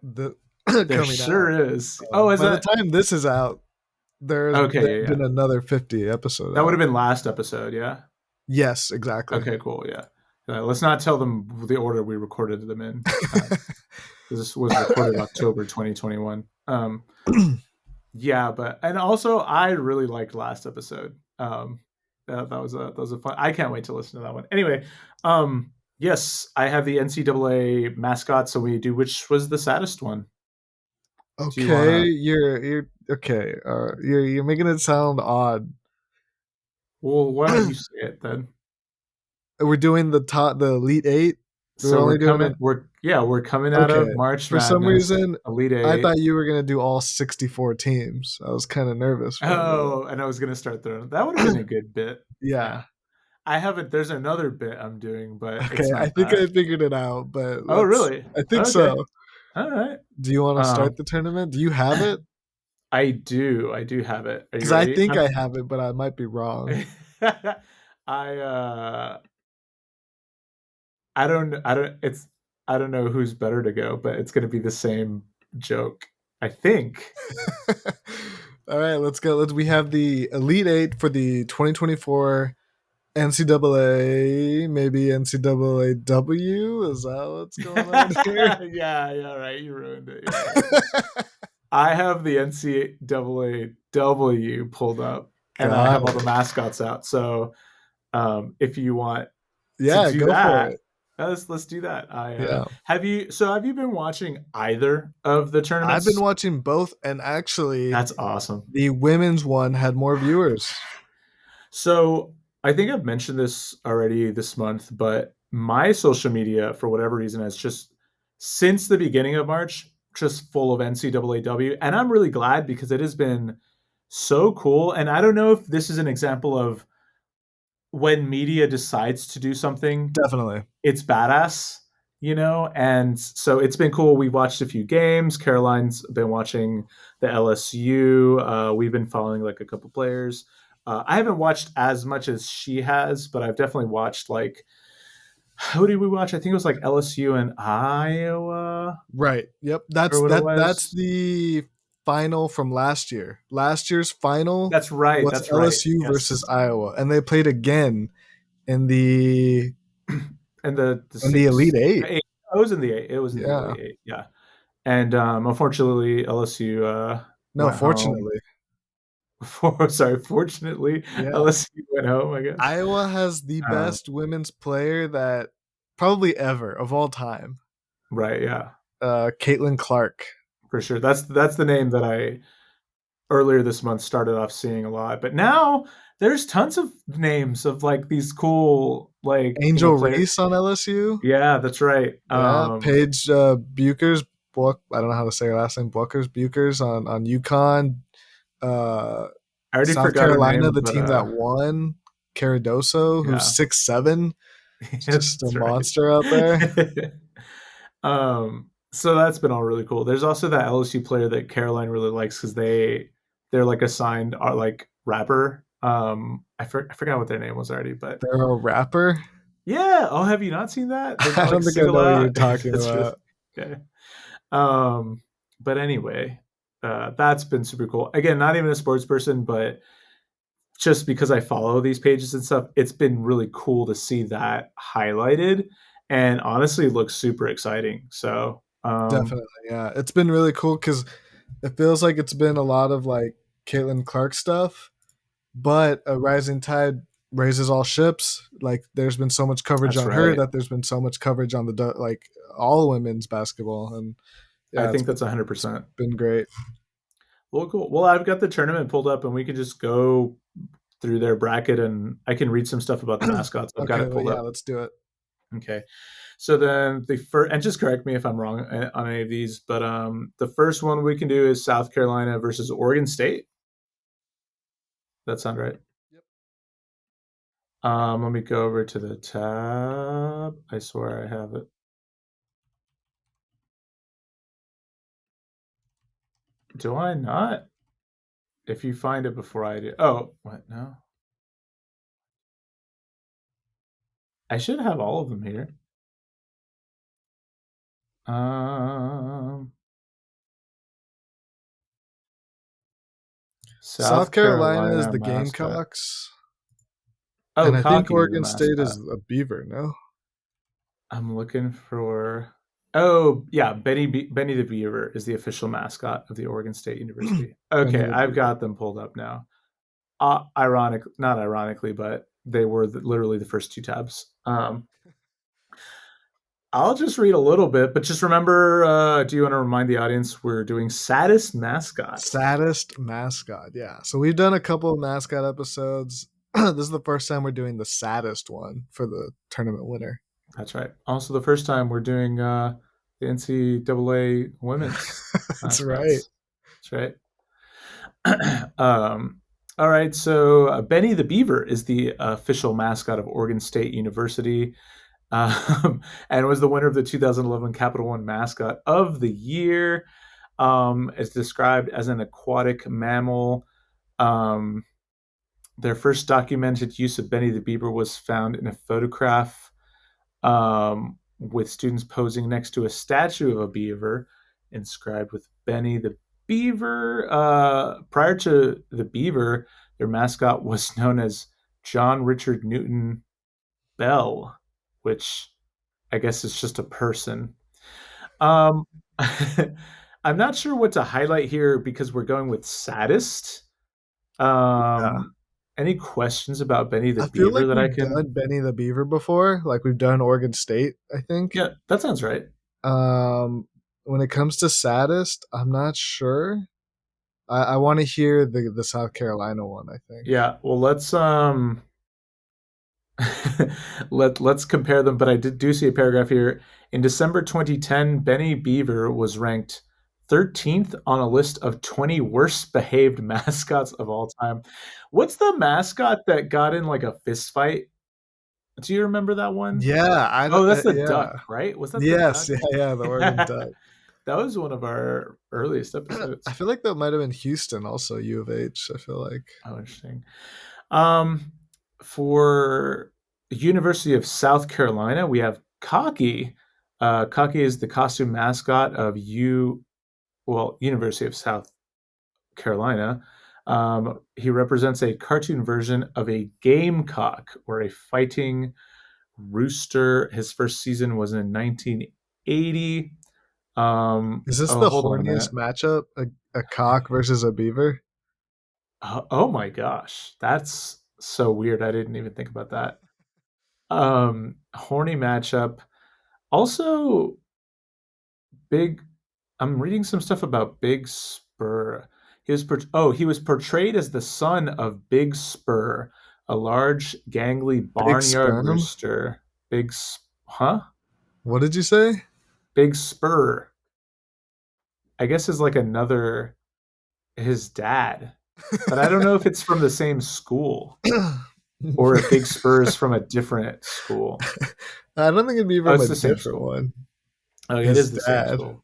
B: coming out.
A: sure is. Oh, is
B: By the
A: that
B: time this is out, there's
A: okay? Yeah.
B: been another 50 episode
A: That would
B: out.
A: have been last episode, yeah.
B: Yes, exactly.
A: Okay, cool. Yeah. Let's not tell them the order we recorded them in. This was recorded October 2021. Yeah, and also I really liked last episode. That was a fun. I can't wait to listen to that one. Anyway, Yes, I have the NCAA mascot. So we do. Which was the saddest one?
B: Okay, you're okay. You're making it sound odd.
A: Well, why don't you say it then?
B: We're doing the Elite Eight. We're
A: So
B: only doing it.
A: we're coming out
B: Okay.
A: of March
B: For some
A: Madness,
B: reason,
A: Elite
B: I
A: Eight.
B: thought you were gonna do all 64 teams. I was kind of nervous.
A: Oh, and I was gonna start throwing. That would have been a good bit.
B: Yeah.
A: I haven't. There's another bit I'm doing, but
B: Okay,
A: it's
B: I
A: not
B: think
A: that.
B: I figured it out, but
A: Oh, really?
B: I think
A: Okay.
B: so.
A: All right.
B: Do you want to start the tournament? Do you have it?
A: I do. I do have it. Are you
B: Because I
A: ready?
B: think I have it, but I might be wrong.
A: I I don't know who's better to go, but it's going to be the same joke, I think.
B: All right, let's go. We have the Elite Eight for the 2024 NCAA, maybe NCAAW. Is that what's going on here?
A: Yeah, right. You ruined it. I have the NCAAW pulled up, and I have all the mascots out. So, if you want to do
B: go
A: that,
B: for it.
A: let's do that. Have you been watching either of the tournaments?
B: I've been watching both, and actually,
A: that's awesome.
B: The women's one had more viewers.
A: So I think I've mentioned this already this month, but my social media, for whatever reason, has just since the beginning of March just full of NCAAW, and I'm really glad because it has been so cool. And I don't know if this is an example of when media decides to do something,
B: definitely
A: it's badass, and so it's been cool. We've watched a few games. Caroline's been watching the LSU. We've been following like a couple players. I haven't watched as much as she has, but I've definitely watched like, who did we watch? I think it was like LSU and Iowa.
B: Right. Yep. That's the final from last year. Last year's final.
A: That's right.
B: Was
A: that's
B: LSU
A: right.
B: versus Iowa, and they played again in the
A: the
B: Elite Eight.
A: It was in the eight. It was in the Elite Eight. Yeah. And unfortunately, LSU.
B: No, fortunately.
A: Fortunately, LSU went home, I guess.
B: Iowa has the best women's player that probably ever of all time.
A: Right, yeah.
B: Caitlin Clark.
A: For sure. That's the name that I earlier this month started off seeing a lot. But now there's tons of names of like these cool like
B: Angel Reese on LSU.
A: Yeah, that's right.
B: Yeah, Paige Buchers. I don't know how to say her last name. Bukers on UConn.
A: I already
B: South
A: forgot
B: Carolina,
A: her name,
B: the team that won. Caradoso, who's 6'7", just a monster out there.
A: So that's been all really cool. There's also that LSU player that Caroline really likes because they're like assigned like rapper. I forgot what their name was already, but
B: they're a rapper.
A: Yeah. Oh, have you not seen that?
B: I don't think I know what you're talking about.
A: Okay. But anyway, that's been super cool. Again, not even a sports person, but just because I follow these pages and stuff, it's been really cool to see that highlighted, and honestly, it looks super exciting. So
B: definitely, yeah, it's been really cool because it feels like it's been a lot of like Caitlin Clark stuff, but a rising tide raises all ships. Like there's been so much coverage on her that there's been so much coverage on the like all women's basketball, and
A: I think that's 100%
B: been great.
A: Well, cool. Well, I've got the tournament pulled up, and we can just go through their bracket, and I can read some stuff about the mascots. I've got it pulled up.
B: Yeah, let's do it.
A: Okay. So then the first, and just correct me if I'm wrong on any of these, but the first one we can do is South Carolina versus Oregon State. That sound right?
B: Yep.
A: Let me go over to the tab. I swear I have it. Do I not? If you find it before I do. Oh, what? No. I should have all of them here.
B: South Carolina is the Gamecocks.
A: Oh,
B: and I think Oregon State is a Beaver, no?
A: I'm looking for... Oh, yeah, Benny the Beaver is the official mascot of the Oregon State University. Okay, I've got them pulled up now. Not ironically, but they were literally the first two tabs. I'll just read a little bit, but just remember, do you want to remind the audience we're doing Saddest Mascot?
B: Saddest Mascot, yeah. So we've done a couple of mascot episodes. This is the first time we're doing the saddest one for the tournament winner.
A: That's right. Also, the first time we're doing the NCAA women's
B: That's
A: mascots.
B: right.
A: That's right. All right. So Benny the Beaver is the official mascot of Oregon State University, and was the winner of the 2011 Capital One Mascot of the Year. It's described as an aquatic mammal. Their first documented use of Benny the Beaver was found in a photograph with students posing next to a statue of a beaver inscribed with Benny the Beaver. Prior to the beaver, their mascot was known as John Richard Newton Bell, which I guess is just a person. I'm not sure what to highlight here because we're going with Saddest. Any questions about Benny the Beaver
B: like
A: that I
B: we've
A: can?
B: done Benny the Beaver before. Like we've done Oregon State, I think.
A: Yeah, that sounds right.
B: When it comes to Saddest, I'm not sure. I want to hear the South Carolina one, I think.
A: Yeah, well, let's let's compare them. But I do see a paragraph here. In December 2010, Benny Beaver was ranked 13th on a list of 20 worst behaved mascots of all time. What's the mascot that got in like a fist fight? Do you remember that one?
B: Yeah,
A: that's the duck, right? Was that
B: yes,
A: the duck?
B: yeah, the Oregon Duck.
A: That was one of our earliest episodes.
B: I feel like that might have been Houston, also U of H. I feel like.
A: Oh, interesting. For the University of South Carolina, we have Cocky. Cocky is the costume mascot of University of South Carolina. He represents a cartoon version of a gamecock or a fighting rooster. His first season was in 1980.
B: Is this the horniest matchup? A cock versus a beaver?
A: Oh my gosh, that's so weird. I didn't even think about that. Horny matchup. Also, big. I'm reading some stuff about Big Spur. He was portrayed as the son of Big Spur, a large, gangly barnyard rooster. Huh?
B: What did you say?
A: Big Spur. I guess is like his dad, but I don't know if it's from the same school or if Big Spur is from a different school.
B: I don't think it'd be from a different one.
A: Oh, it is the same school.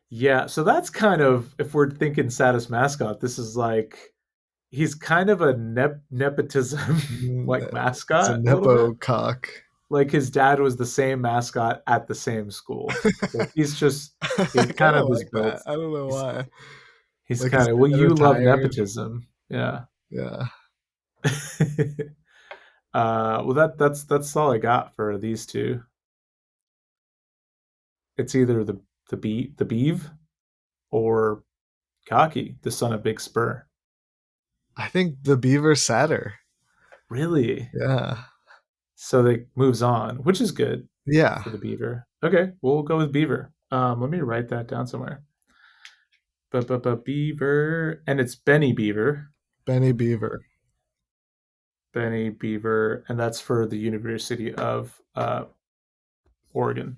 A: Yeah, so that's kind of, if we're thinking saddest mascot, this is like, he's kind of a nepotism like mascot.
B: It's a nepo cock.
A: Like his dad was the same mascot at the same school. Like he's kind of
B: like built. I don't know why.
A: He's like kind of, well, you love nepotism. Yeah.
B: Yeah.
A: Well, that's all I got for these two. It's either the Beeve or Cocky, the son of Big Spur.
B: I think the Beaver's sadder.
A: Really?
B: Yeah.
A: So they moves on, which is good.
B: Yeah.
A: For the Beaver. Okay, we'll go with Beaver. Let me write that down somewhere. Beaver, and it's Benny Beaver.
B: Benny Beaver.
A: Benny Beaver, and that's for the University of Oregon.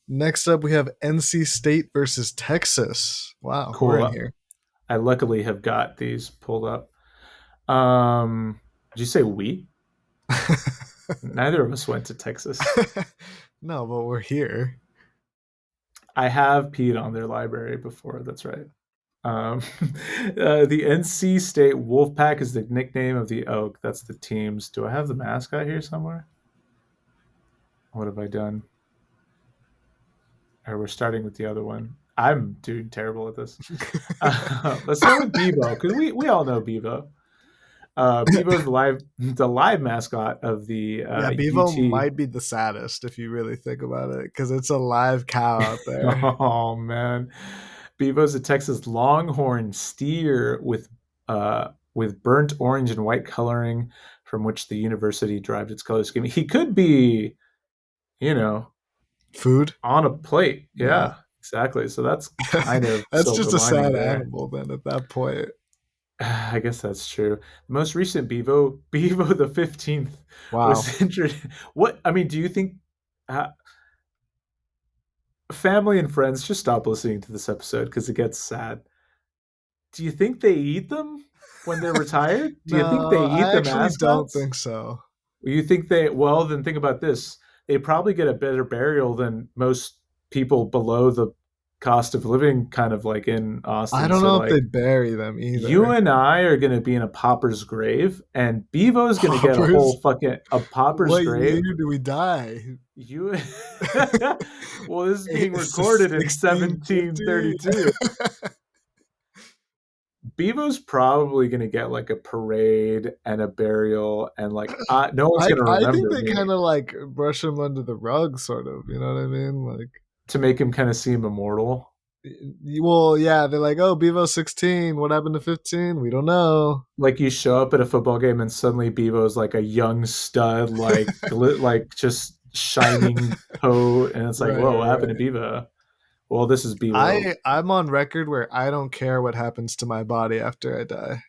B: Next up, we have NC State versus Texas. Wow,
A: cool.
B: We're in here.
A: I luckily have got these pulled up. Did you say we? Neither of us went to Texas.
B: No, but we're here.
A: I have peed on their library before. That's right. The NC State Wolfpack is the nickname of the Oak. That's the teams. Do I have the mascot here somewhere? What have I done? Or we're starting with the other one. I'm doing terrible at this. Let's start with Bevo, because we all know Bevo. Bevo is the live mascot of the
B: Bevo
A: UT.
B: might be the saddest if you really think about it, because it's a live cow out there.
A: Oh man, Bevo's a Texas Longhorn steer with burnt orange and white coloring, from which the university derived its color scheme. He could be,
B: Food
A: on a plate. Yeah, exactly. So that's kind of
B: that's
A: silver
B: just a
A: lining
B: sad
A: there.
B: animal then at that point.
A: I guess that's true. The most recent Bevo the 15th
B: Wow.
A: was introduced. What I mean, do you think uh, family and friends just stop listening to this episode because it gets sad? Do you think they eat them when they're retired? Do you think they
B: No,
A: eat
B: I
A: the
B: actually don't
A: mascots?
B: think so.
A: You think they? Well, then think about this. They probably get a better burial than most people below the cost of living, kind of like in
B: I
A: Austin.
B: don't
A: So
B: know if they
A: like
B: bury them
A: you
B: either.
A: and I are going to be in a pauper's grave, and Bevo's going to get a
B: Poppers?
A: whole fucking a pauper's
B: What year
A: grave.
B: do we die?
A: You, well, this is being
B: It's
A: recorded in
B: 1650.
A: 1732. Bevo's probably going to get like a parade and a burial, and like no one's going to
B: I think
A: remember
B: they
A: me
B: kind of like brush him under the rug, sort of. You know what I mean? Like,
A: to make him kind of seem immortal.
B: well, yeah, they're like, oh, Bevo 16. What happened to 15? We don't know.
A: Like you show up at a football game and suddenly Bevo's like a young stud, like like just shining coat, and it's like,
B: Right,
A: whoa, what
B: right,
A: happened to
B: right.
A: Bevo? Well, this is Bevo.
B: I'm on record where I don't care what happens to my body after I die.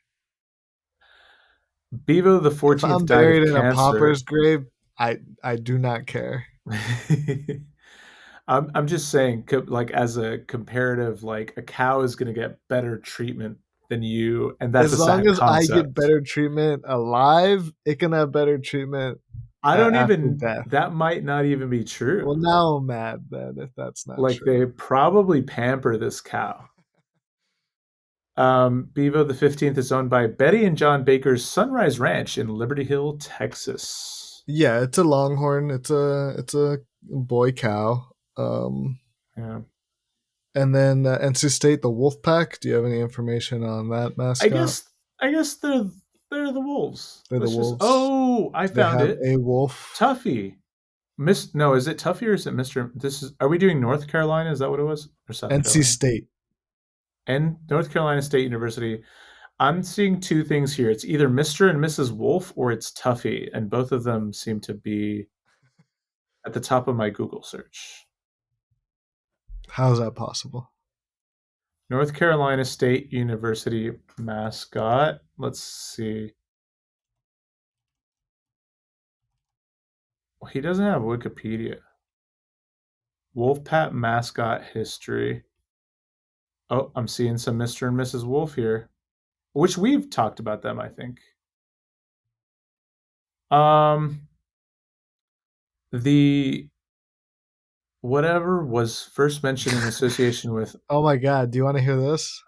A: Bevo the
B: If
A: 14th
B: I'm
A: died of
B: buried in a
A: cancer.
B: pauper's grave, I do not care.
A: I'm just saying, like as a comparative, like a cow is going to get better treatment than you, and that's
B: As
A: a
B: long
A: sad
B: as I get
A: concept.
B: better treatment alive, it can have better treatment
A: I don't
B: after
A: even.
B: death.
A: That might not even be
B: Well,
A: true.
B: now I'm mad then if that's not
A: Like
B: true.
A: they probably pamper this cow. Bevo the 15th is owned by Betty and John Baker's Sunrise Ranch in Liberty Hill, Texas.
B: Yeah, it's a longhorn. It's a boy cow.
A: Yeah.
B: And then NC State, the Wolfpack. Do you have any information on that
A: I
B: mascot?
A: guess they're the wolves.
B: They're the
A: Let's just
B: wolves.
A: Oh, I
B: They
A: found
B: have
A: it.
B: a wolf.
A: Tuffy. No, is it Tuffy or is it Mr. This is Are we doing North Carolina? Is that what it was? Or South
B: NC
A: Carolina?
B: State.
A: And North Carolina State University. I'm seeing two things here. It's either Mr. and Mrs. Wolf or it's Tuffy, and both of them seem to be at the top of my Google search.
B: How is that possible?
A: North Carolina State University mascot. Let's see. He doesn't have Wikipedia. Wolfpack mascot history. Oh, I'm seeing some Mr. and Mrs. Wolf here, which we've talked about them, I think. The whatever was first mentioned in association with.
B: Oh my God! Do you want to hear this?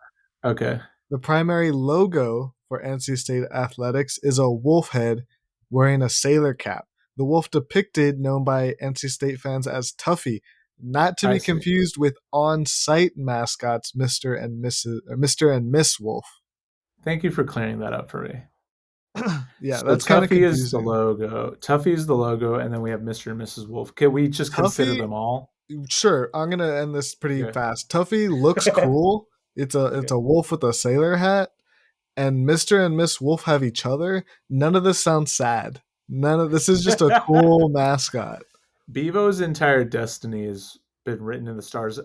A: Okay.
B: The primary logo for NC State athletics is a wolf head wearing a sailor cap. The wolf depicted, known by NC State fans as Tuffy, not to be confused with on-site mascots Mr. and Miss Wolf.
A: Thank you for clearing that up for me.
B: Yeah,
A: so
B: that's kind of
A: Tuffy
B: confusing.
A: is the logo. Tuffy is the logo, and then we have Mr. and Mrs. Wolf. Can we just consider them all?
B: Sure, I'm gonna end this pretty fast. Tuffy looks cool. It's a wolf with a sailor hat, and Mr. and Miss Wolf have each other. None of this sounds sad. None of this is just a cool mascot.
A: Bevo's entire destiny has been written in the stars,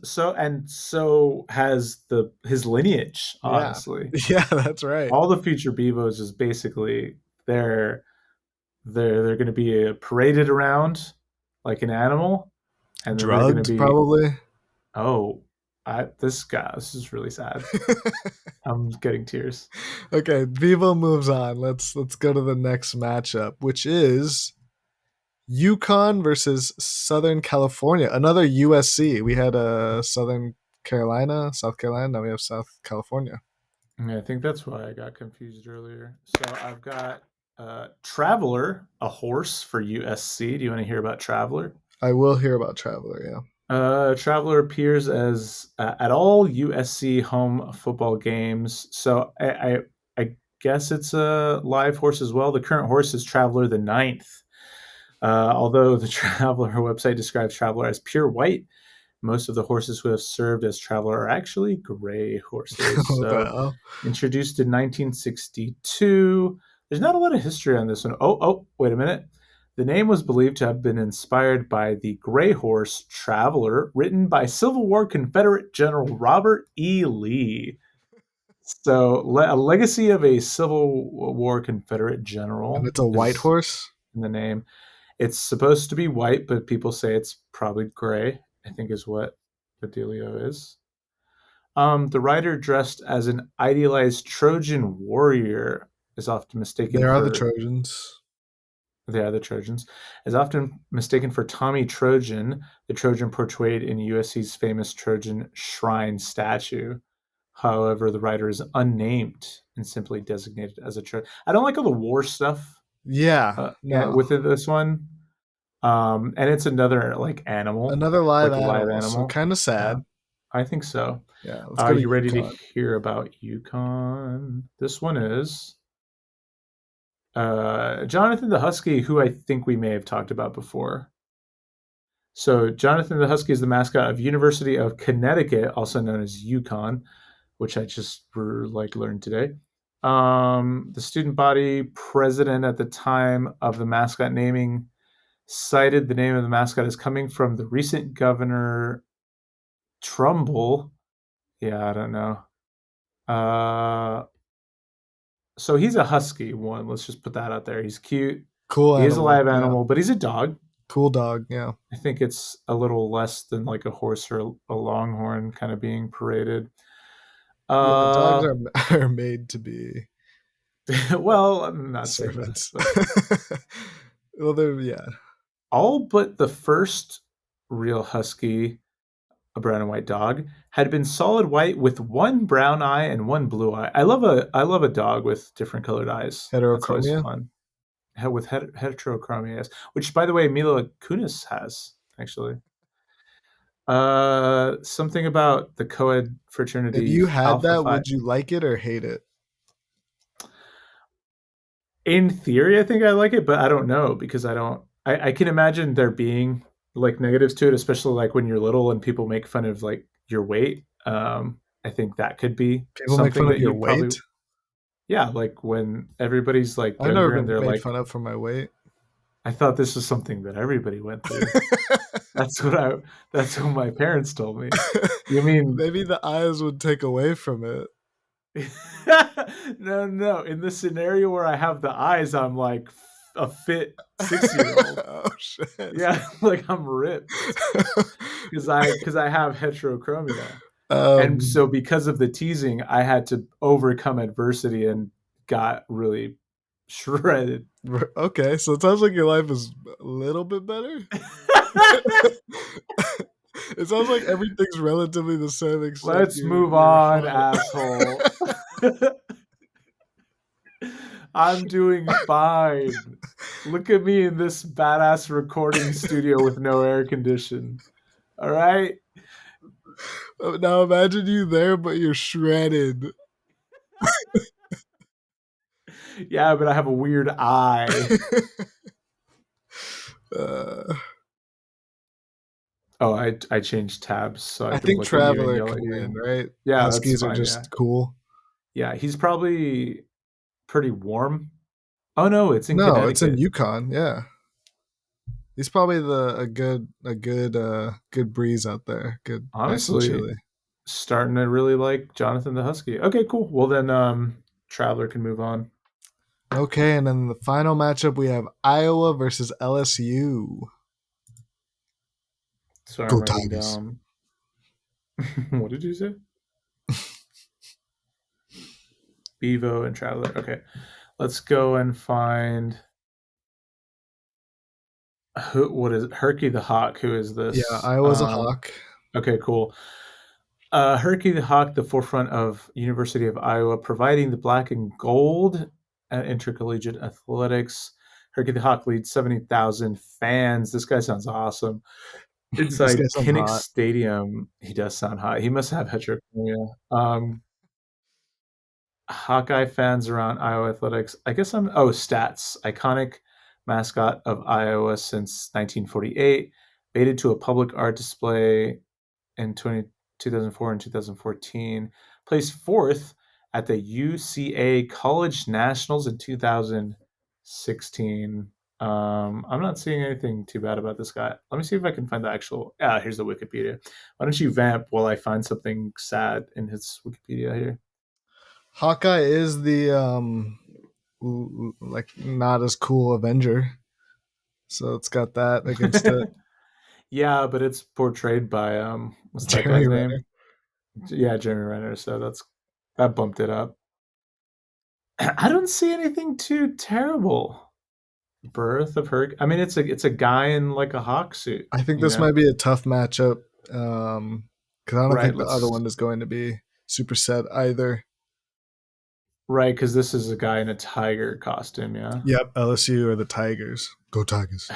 A: so has his lineage. Honestly,
B: yeah, that's right.
A: All the future Bevos is basically they're going to be paraded around like an animal, and then they're going to be
B: probably.
A: Oh, this is really sad. I'm getting tears.
B: Okay, Bevo moves on. Let's go to the next matchup, which is UConn versus Southern California. Another USC. We had South Carolina. Now we have South California.
A: Yeah, I think that's why I got confused earlier. So I've got Traveler, a horse for USC. Do you want to hear about Traveler?
B: I will hear about Traveler, yeah.
A: Traveler appears as at all USC home football games. So I guess it's a live horse as well. The current horse is Traveler the 9th. Although the Traveler website describes Traveler as pure white, most of the horses who have served as Traveler are actually gray horses. So introduced in 1962. There's not a lot of history on this one. Oh, wait a minute. The name was believed to have been inspired by the Gray Horse Traveler, written by Civil War Confederate General Robert E. Lee. So, a legacy of a Civil War Confederate general.
B: And it's a white horse?
A: In the name. It's supposed to be white, but people say it's probably gray, I think is what the dealio is. The rider, dressed as an idealized Trojan warrior, is often mistaken
B: for...
A: the
B: Trojans.
A: They are the Trojans. Is often mistaken for Tommy Trojan, the Trojan portrayed in USC's famous Trojan Shrine statue. However, the rider is unnamed and simply designated as a Trojan. I don't like all the war stuff.
B: Yeah, no.
A: Within this one. And it's another animal.
B: Another live animal. So kind of sad.
A: Yeah, I think so.
B: Yeah.
A: Are you ready to hear about UConn? This one is Jonathan the Husky, who I think we may have talked about before. So Jonathan the Husky is the mascot of University of Connecticut, also known as UConn, which I just learned today. The student body president at the time of the mascot naming cited the name of the mascot as coming from the recent Governor Trumbull. Yeah, I don't know. So he's a husky one. Let's just put that out there. He's cute.
B: Cool.
A: He is a live animal, but he's a dog.
B: Cool dog, yeah.
A: I think it's a little less than like a horse or a longhorn kind of being paraded.
B: Dogs are made to be.
A: Well, I'm not
B: servants.
A: Saying that,
B: well, they're
A: all but the first real husky, a brown and white dog, had been solid white with one brown eye and one blue eye. I love a dog with different colored eyes.
B: Heterochromia.
A: That's always fun. With heterochromia, yes. Which, by the way, Mila Kunis has actually. Something about the co-ed fraternity.
B: If you had that, would you like it or hate it?
A: In theory, I think I like it, but I don't know because I can imagine there being negatives to it, especially when you're little and people make fun of your weight. I think that could be
B: people make fun of your weight.
A: Yeah, when everybody's
B: I've never been made fun of for my weight.
A: I thought this was something that everybody went through. That's what my parents told me. You mean
B: maybe the eyes would take away from it?
A: No. In the scenario where I have the eyes, I'm like a fit 6-year-old.
B: Oh shit!
A: Yeah, I'm ripped because I have heterochromia, and so because of the teasing, I had to overcome adversity and got really shredded.
B: Okay, so it sounds like your life is a little bit better. It sounds like everything's relatively the same.
A: Let's move on, asshole. I'm doing fine. Look at me in this badass recording studio with no air condition. All right?
B: Now imagine you there, but you're shredded.
A: Yeah, but I have a weird eye. I changed tabs. So I
B: think Traveler can win, right?
A: Yeah,
B: Huskies are just cool.
A: Yeah, he's probably pretty warm. Oh no, it's in Connecticut.
B: It's in UConn. Yeah, he's probably a good breeze out there. Good,
A: honestly, nice starting to really like Jonathan the Husky. Okay, cool. Well then, Traveler can move on.
B: Okay, and then the final matchup we have Iowa versus LSU.
A: So I'm writing down. What did you say? Bevo and Traveler. Okay, let's go and find. What is it? Herky the Hawk? Who is this?
B: Yeah, Iowa's a hawk.
A: Okay, cool. Herky the Hawk, the forefront of University of Iowa, providing the black and gold at intercollegiate athletics. Herky the Hawk leads 70,000 fans. This guy sounds awesome. Inside Kinnick Stadium, he does sound hot. He must have heterochromia. Hawkeye fans around Iowa athletics. I guess stats. Iconic mascot of Iowa since 1948. Baited to a public art display in 2004 and 2014. Placed fourth at the UCA College Nationals in 2016. I'm not seeing anything too bad about this guy. Let me see if I can find the actual. Here's the Wikipedia. Why don't you vamp while I find something sad in his Wikipedia here?
B: Hawkeye is the like not as cool Avenger, so it's got that against it.
A: Yeah, but it's portrayed by what's that
B: Jeremy
A: guy's
B: Renner.
A: name? Yeah, Jeremy Renner. So that bumped it up. I don't see anything too terrible. Birth of her. I mean, it's a guy in like a hawk suit.
B: I think
A: You
B: this
A: know,
B: might be a tough matchup because I don't
A: right?
B: think the other one is going to be super set either.
A: Right, because this is a guy in a tiger costume. Yeah.
B: Yep, LSU or the Tigers. Go Tigers.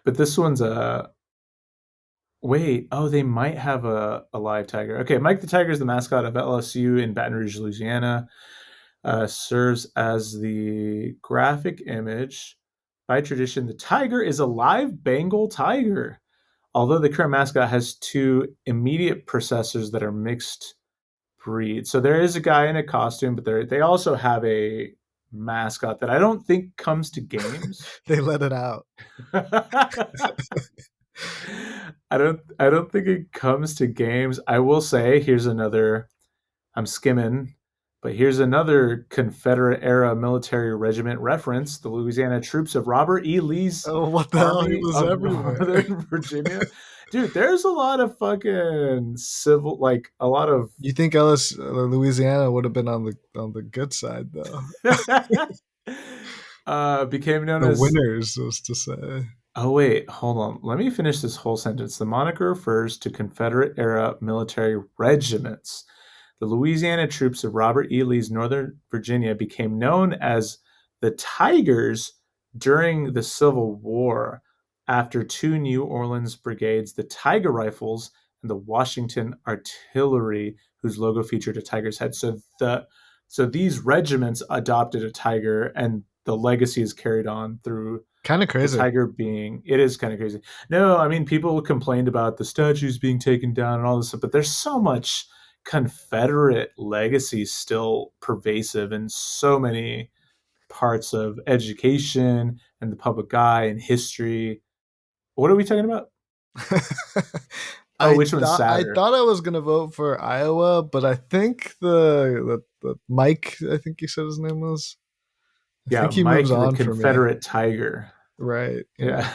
A: But this one's a wait. Oh, they might have a live tiger. Okay, Mike the Tiger is the mascot of LSU in Baton Rouge, Louisiana. Serves as the graphic image. By tradition, the tiger is a live Bengal tiger. Although the current mascot has two immediate processors that are mixed breed. So there is a guy in a costume, but they also have a mascot that I don't think comes to games.
B: They let it out.
A: I don't think it comes to games. I will say here's another. I'm skimming, but here's another Confederate era military regiment reference: the Louisiana troops of Robert E. Lee's
B: Oh, what the hell? He
A: Army
B: was
A: of
B: everywhere.
A: Northern Virginia. Dude, there's a lot of fucking civil, like a lot of.
B: You think Louisiana would have been on the good side though?
A: Became known
B: The
A: as.
B: winners, was to say.
A: Oh, wait, hold on. Let me finish this whole sentence. The moniker refers to Confederate era military regiments. The Louisiana troops of Robert E. Lee's Northern Virginia became known as the Tigers during the Civil War after two New Orleans brigades, the Tiger Rifles and the Washington Artillery, whose logo featured a tiger's head. So these regiments adopted a tiger, and the legacy is carried on through
B: Kind of
A: the
B: crazy.
A: tiger being. It is kind of crazy. No, I mean, people complained about the statues being taken down and all this stuff, but there's so much Confederate legacy still pervasive in so many parts of education and the public eye and history. What are we talking about? Oh, which one's
B: I
A: sadder?
B: thought I was gonna vote for Iowa, but I think the Mike, I think you said his name was. I
A: Yeah,
B: think he moves
A: Mike the
B: on for me.
A: Confederate Tiger.
B: Right.
A: Yeah.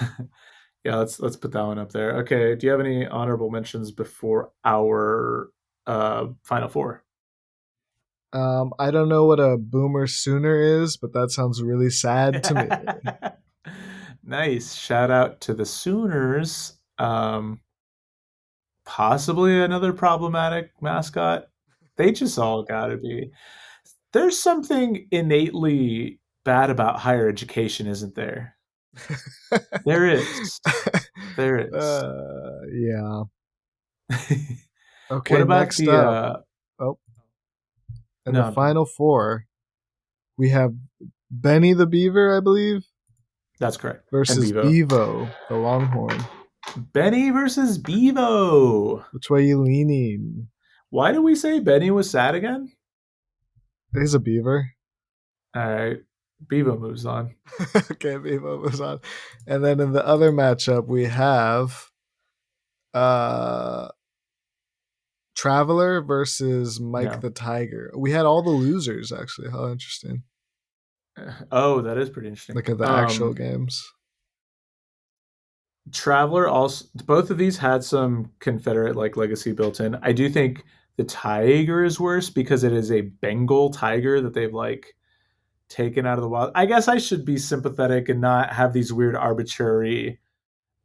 A: Yeah, let's put that one up there. Okay, do you have any honorable mentions before our final four?
B: I don't know what a boomer sooner is, but that sounds really sad to me.
A: Nice. Shout out to the Sooners. Possibly another problematic mascot. They just all gotta be. There's something innately bad about higher education, isn't there? There is. There is.
B: Yeah.
A: What
B: Okay,
A: about
B: next
A: the
B: up. Oh, in the
A: no,
B: final four, we have Benny the Beaver, I believe,
A: that's correct. And
B: versus
A: Bevo.
B: Bevo, the Longhorn.
A: Benny versus Bevo.
B: Which way you leaning?
A: Why do we say Benny was sad again?
B: He's a beaver.
A: All right. Bevo moves on.
B: Okay, Bevo moves on. And then in the other matchup, we have Traveler versus Mike the Tiger. We had all the losers, actually. How interesting.
A: Oh, that is pretty interesting.
B: Look at the actual games.
A: Traveler also, both of these had some Confederate like legacy built in. I do think the Tiger is worse because it is a Bengal tiger that they've like taken out of the wild. I guess I should be sympathetic and not have these weird arbitrary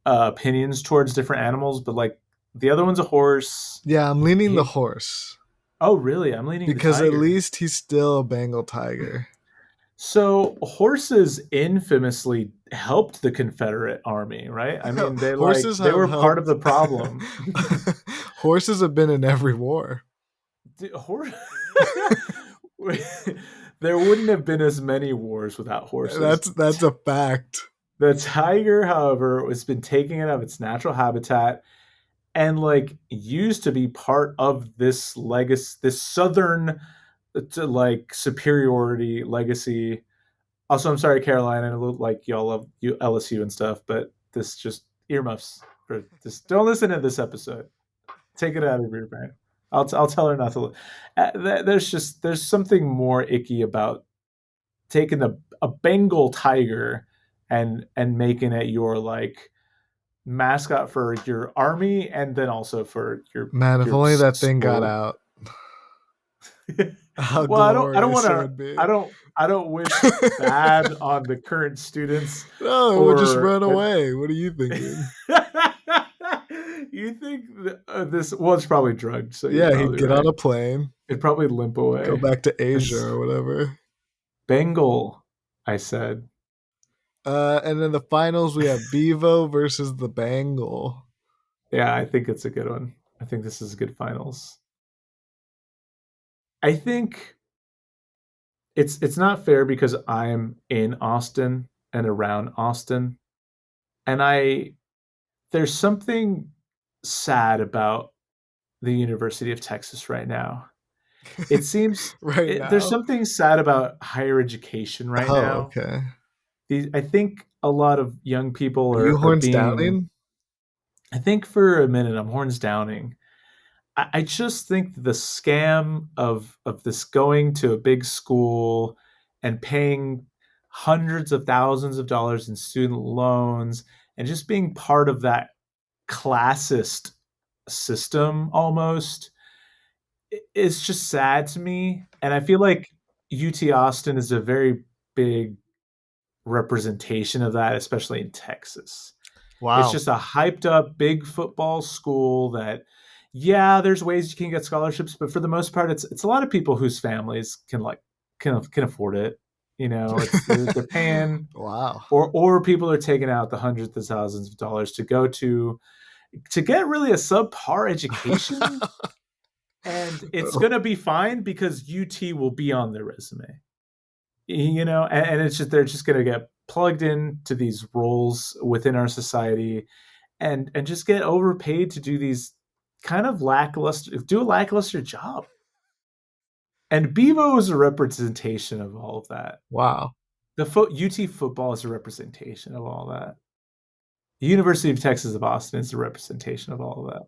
A: opinions towards different animals, but like the other one's a horse.
B: Yeah, I'm leaning the horse.
A: Oh, really? I'm leaning
B: because
A: the tiger.
B: At least he's still a Bengal tiger.
A: So horses infamously helped the Confederate Army, right? I mean, they were part of the problem.
B: Horses have been in every war.
A: There wouldn't have been as many wars without horses.
B: That's a fact.
A: The tiger, however, has been taken out of its natural habitat and like used to be part of this legacy, this southern like superiority legacy Also, I'm sorry, Caroline. I look like y'all love you LSU and stuff, but this just earmuffs for this. Don't listen to this episode. Take it out of your brain. I'll tell her not to. There's something more icky about taking a Bengal tiger and making it your like mascot for your army and then also for
B: Man, if
A: your
B: only that thing got
A: school.
B: out. How
A: Well, I don't want
B: glorious it
A: to.
B: would be.
A: I don't wish bad on the current students.
B: No, it would just run away. What are you thinking?
A: You think this? Well, it's probably drugged. So
B: yeah,
A: you're
B: he'd get
A: right.
B: on a plane,
A: It'd probably limp away,
B: go back to Asia or whatever.
A: Bengal, I said.
B: And in the finals, we have Bevo versus the Bengal.
A: Yeah, I think it's a good one. I think this is a good finals. I think it's not fair because I'm in Austin and around Austin, and there's something sad about the University of Texas right now. It seems there's something sad about higher education right now.
B: Okay.
A: I think a lot of young people
B: are horns
A: being.
B: Downing?
A: I think for a minute I'm horns downing. I just think the scam of this going to a big school and paying hundreds of thousands of dollars in student loans and just being part of that classist system almost is just sad to me. And I feel like UT Austin is a very big representation of that, especially in Texas.
B: Wow.
A: It's just a hyped up big football school that, yeah, there's ways you can get scholarships, but for the most part, it's a lot of people whose families can afford it. You know, they're paying.
B: Wow.
A: Or people are taking out the hundreds of thousands of dollars to go to get really a subpar education. And it's going to be fine because UT will be on their resume. You know, and it's just they're just going to get plugged into these roles within our society and just get overpaid to do these kind of do a lackluster job. And Bevo is a representation of all of that.
B: Wow.
A: The UT football is a representation of all that. The University of Texas of Austin is a representation of all of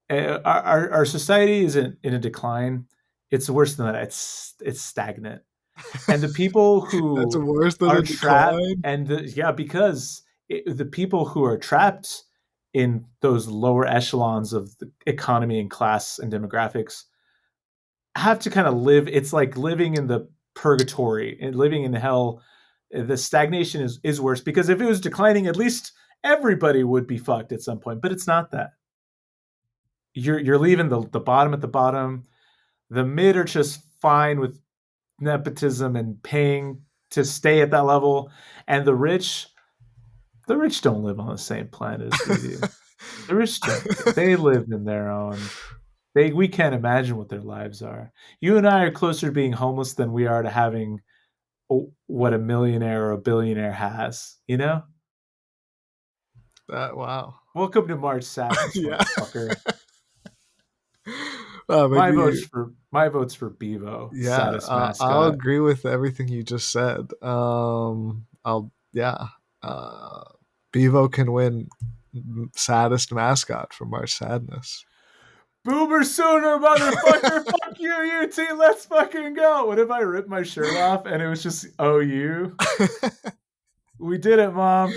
A: that. Our society isn't in a decline. It's worse than that. It's stagnant. And the people who
B: that's worse than
A: are
B: a
A: trapped,
B: decline?
A: and because the people who are trapped in those lower echelons of the economy and class and demographics have to kind of live. It's like living in the purgatory and living in hell. The stagnation is worse because if it was declining, at least everybody would be fucked at some point. But it's not that. You're leaving the bottom at the bottom. The mid are just fine with nepotism and paying to stay at that level, and the rich don't live on the same planet as we do. The rich don't. They live in their own. We can't imagine what their lives are. You and I are closer to being homeless than we are to having what a millionaire or a billionaire has. You know?
B: Wow.
A: Welcome to March Saddenss, motherfucker. My vote's for Bevo.
B: Yeah,
A: Saddest mascot.
B: I'll agree with everything you just said. Bevo can win saddest mascot for March Saddenss.
A: Boomer Sooner, motherfucker! Fuck you, UT! Let's fucking go! What if I ripped my shirt off and it was just OU? We did it, Mom.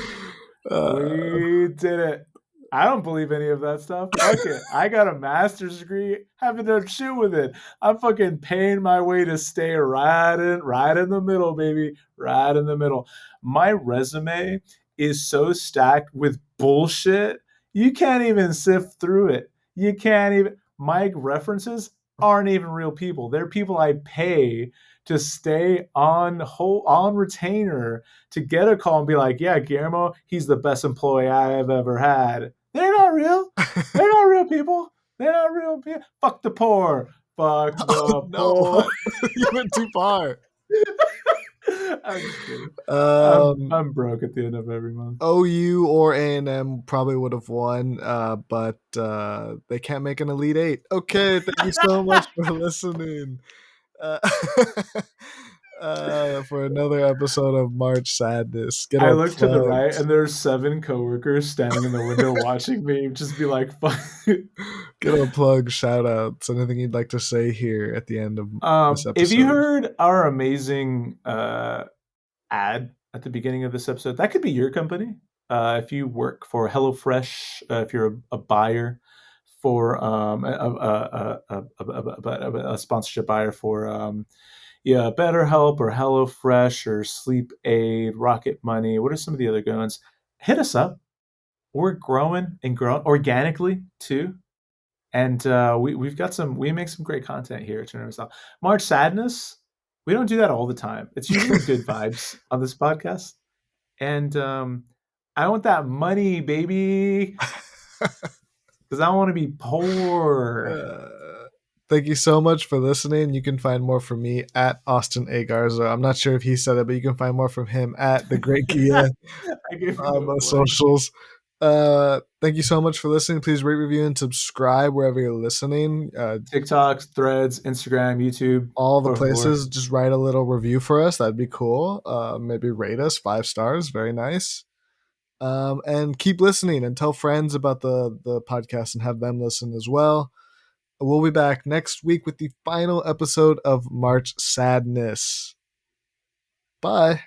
A: We did it. I don't believe any of that stuff. Fuck it. I got a master's degree. Haven't done shit with it. I'm fucking paying my way to stay right in the middle, baby. Right in the middle. My resume is so stacked with bullshit, you can't even sift through it. You can't even. My references aren't even real people. They're people I pay to stay on retainer to get a call and be like, yeah, Guillermo, he's the best employee I have ever had. They're not real. They're not real people. They're not real people. Fuck the poor. Fuck the poor.
B: You went too far.
A: I'm just kidding. I'm broke at the end of every month.
B: OU or A&M probably would have won, but they can't make an Elite Eight. Okay, thank you so much for listening. For another episode of March Saddenss. Get
A: I
B: our
A: look to the right,
B: plugs.
A: and there's 7 coworkers standing in the window watching me. Just be like, "Fuck."
B: Get our plug, shout outs, anything you'd like to say here at the end of this episode.
A: If you heard our amazing ad at the beginning of this episode, that could be your company. If you work for HelloFresh, if you're a buyer for a sponsorship buyer for BetterHelp or HelloFresh or Sleep Aid, Rocket Money, what are some of the other good ones? Hit us up. We're growing and growing organically too. And we make some great content here at Tournament Style. March Saddenss, we don't do that all the time. It's usually good vibes on this podcast. And I want that money, baby. Because I want to be poor.
B: Thank you so much for listening. You can find more from me at Austin A. Garza. I'm not sure if he said it, but you can find more from him at The Great Gia on the socials. Thank you so much for listening. Please rate, review, and subscribe wherever you're listening.
A: TikTok, Threads, Instagram, YouTube.
B: All the places. Just write a little review for us. That'd be cool. Maybe rate us 5 stars. Very nice. And keep listening and tell friends about the podcast and have them listen as well. We'll be back next week with the final episode of March Saddenss. Bye.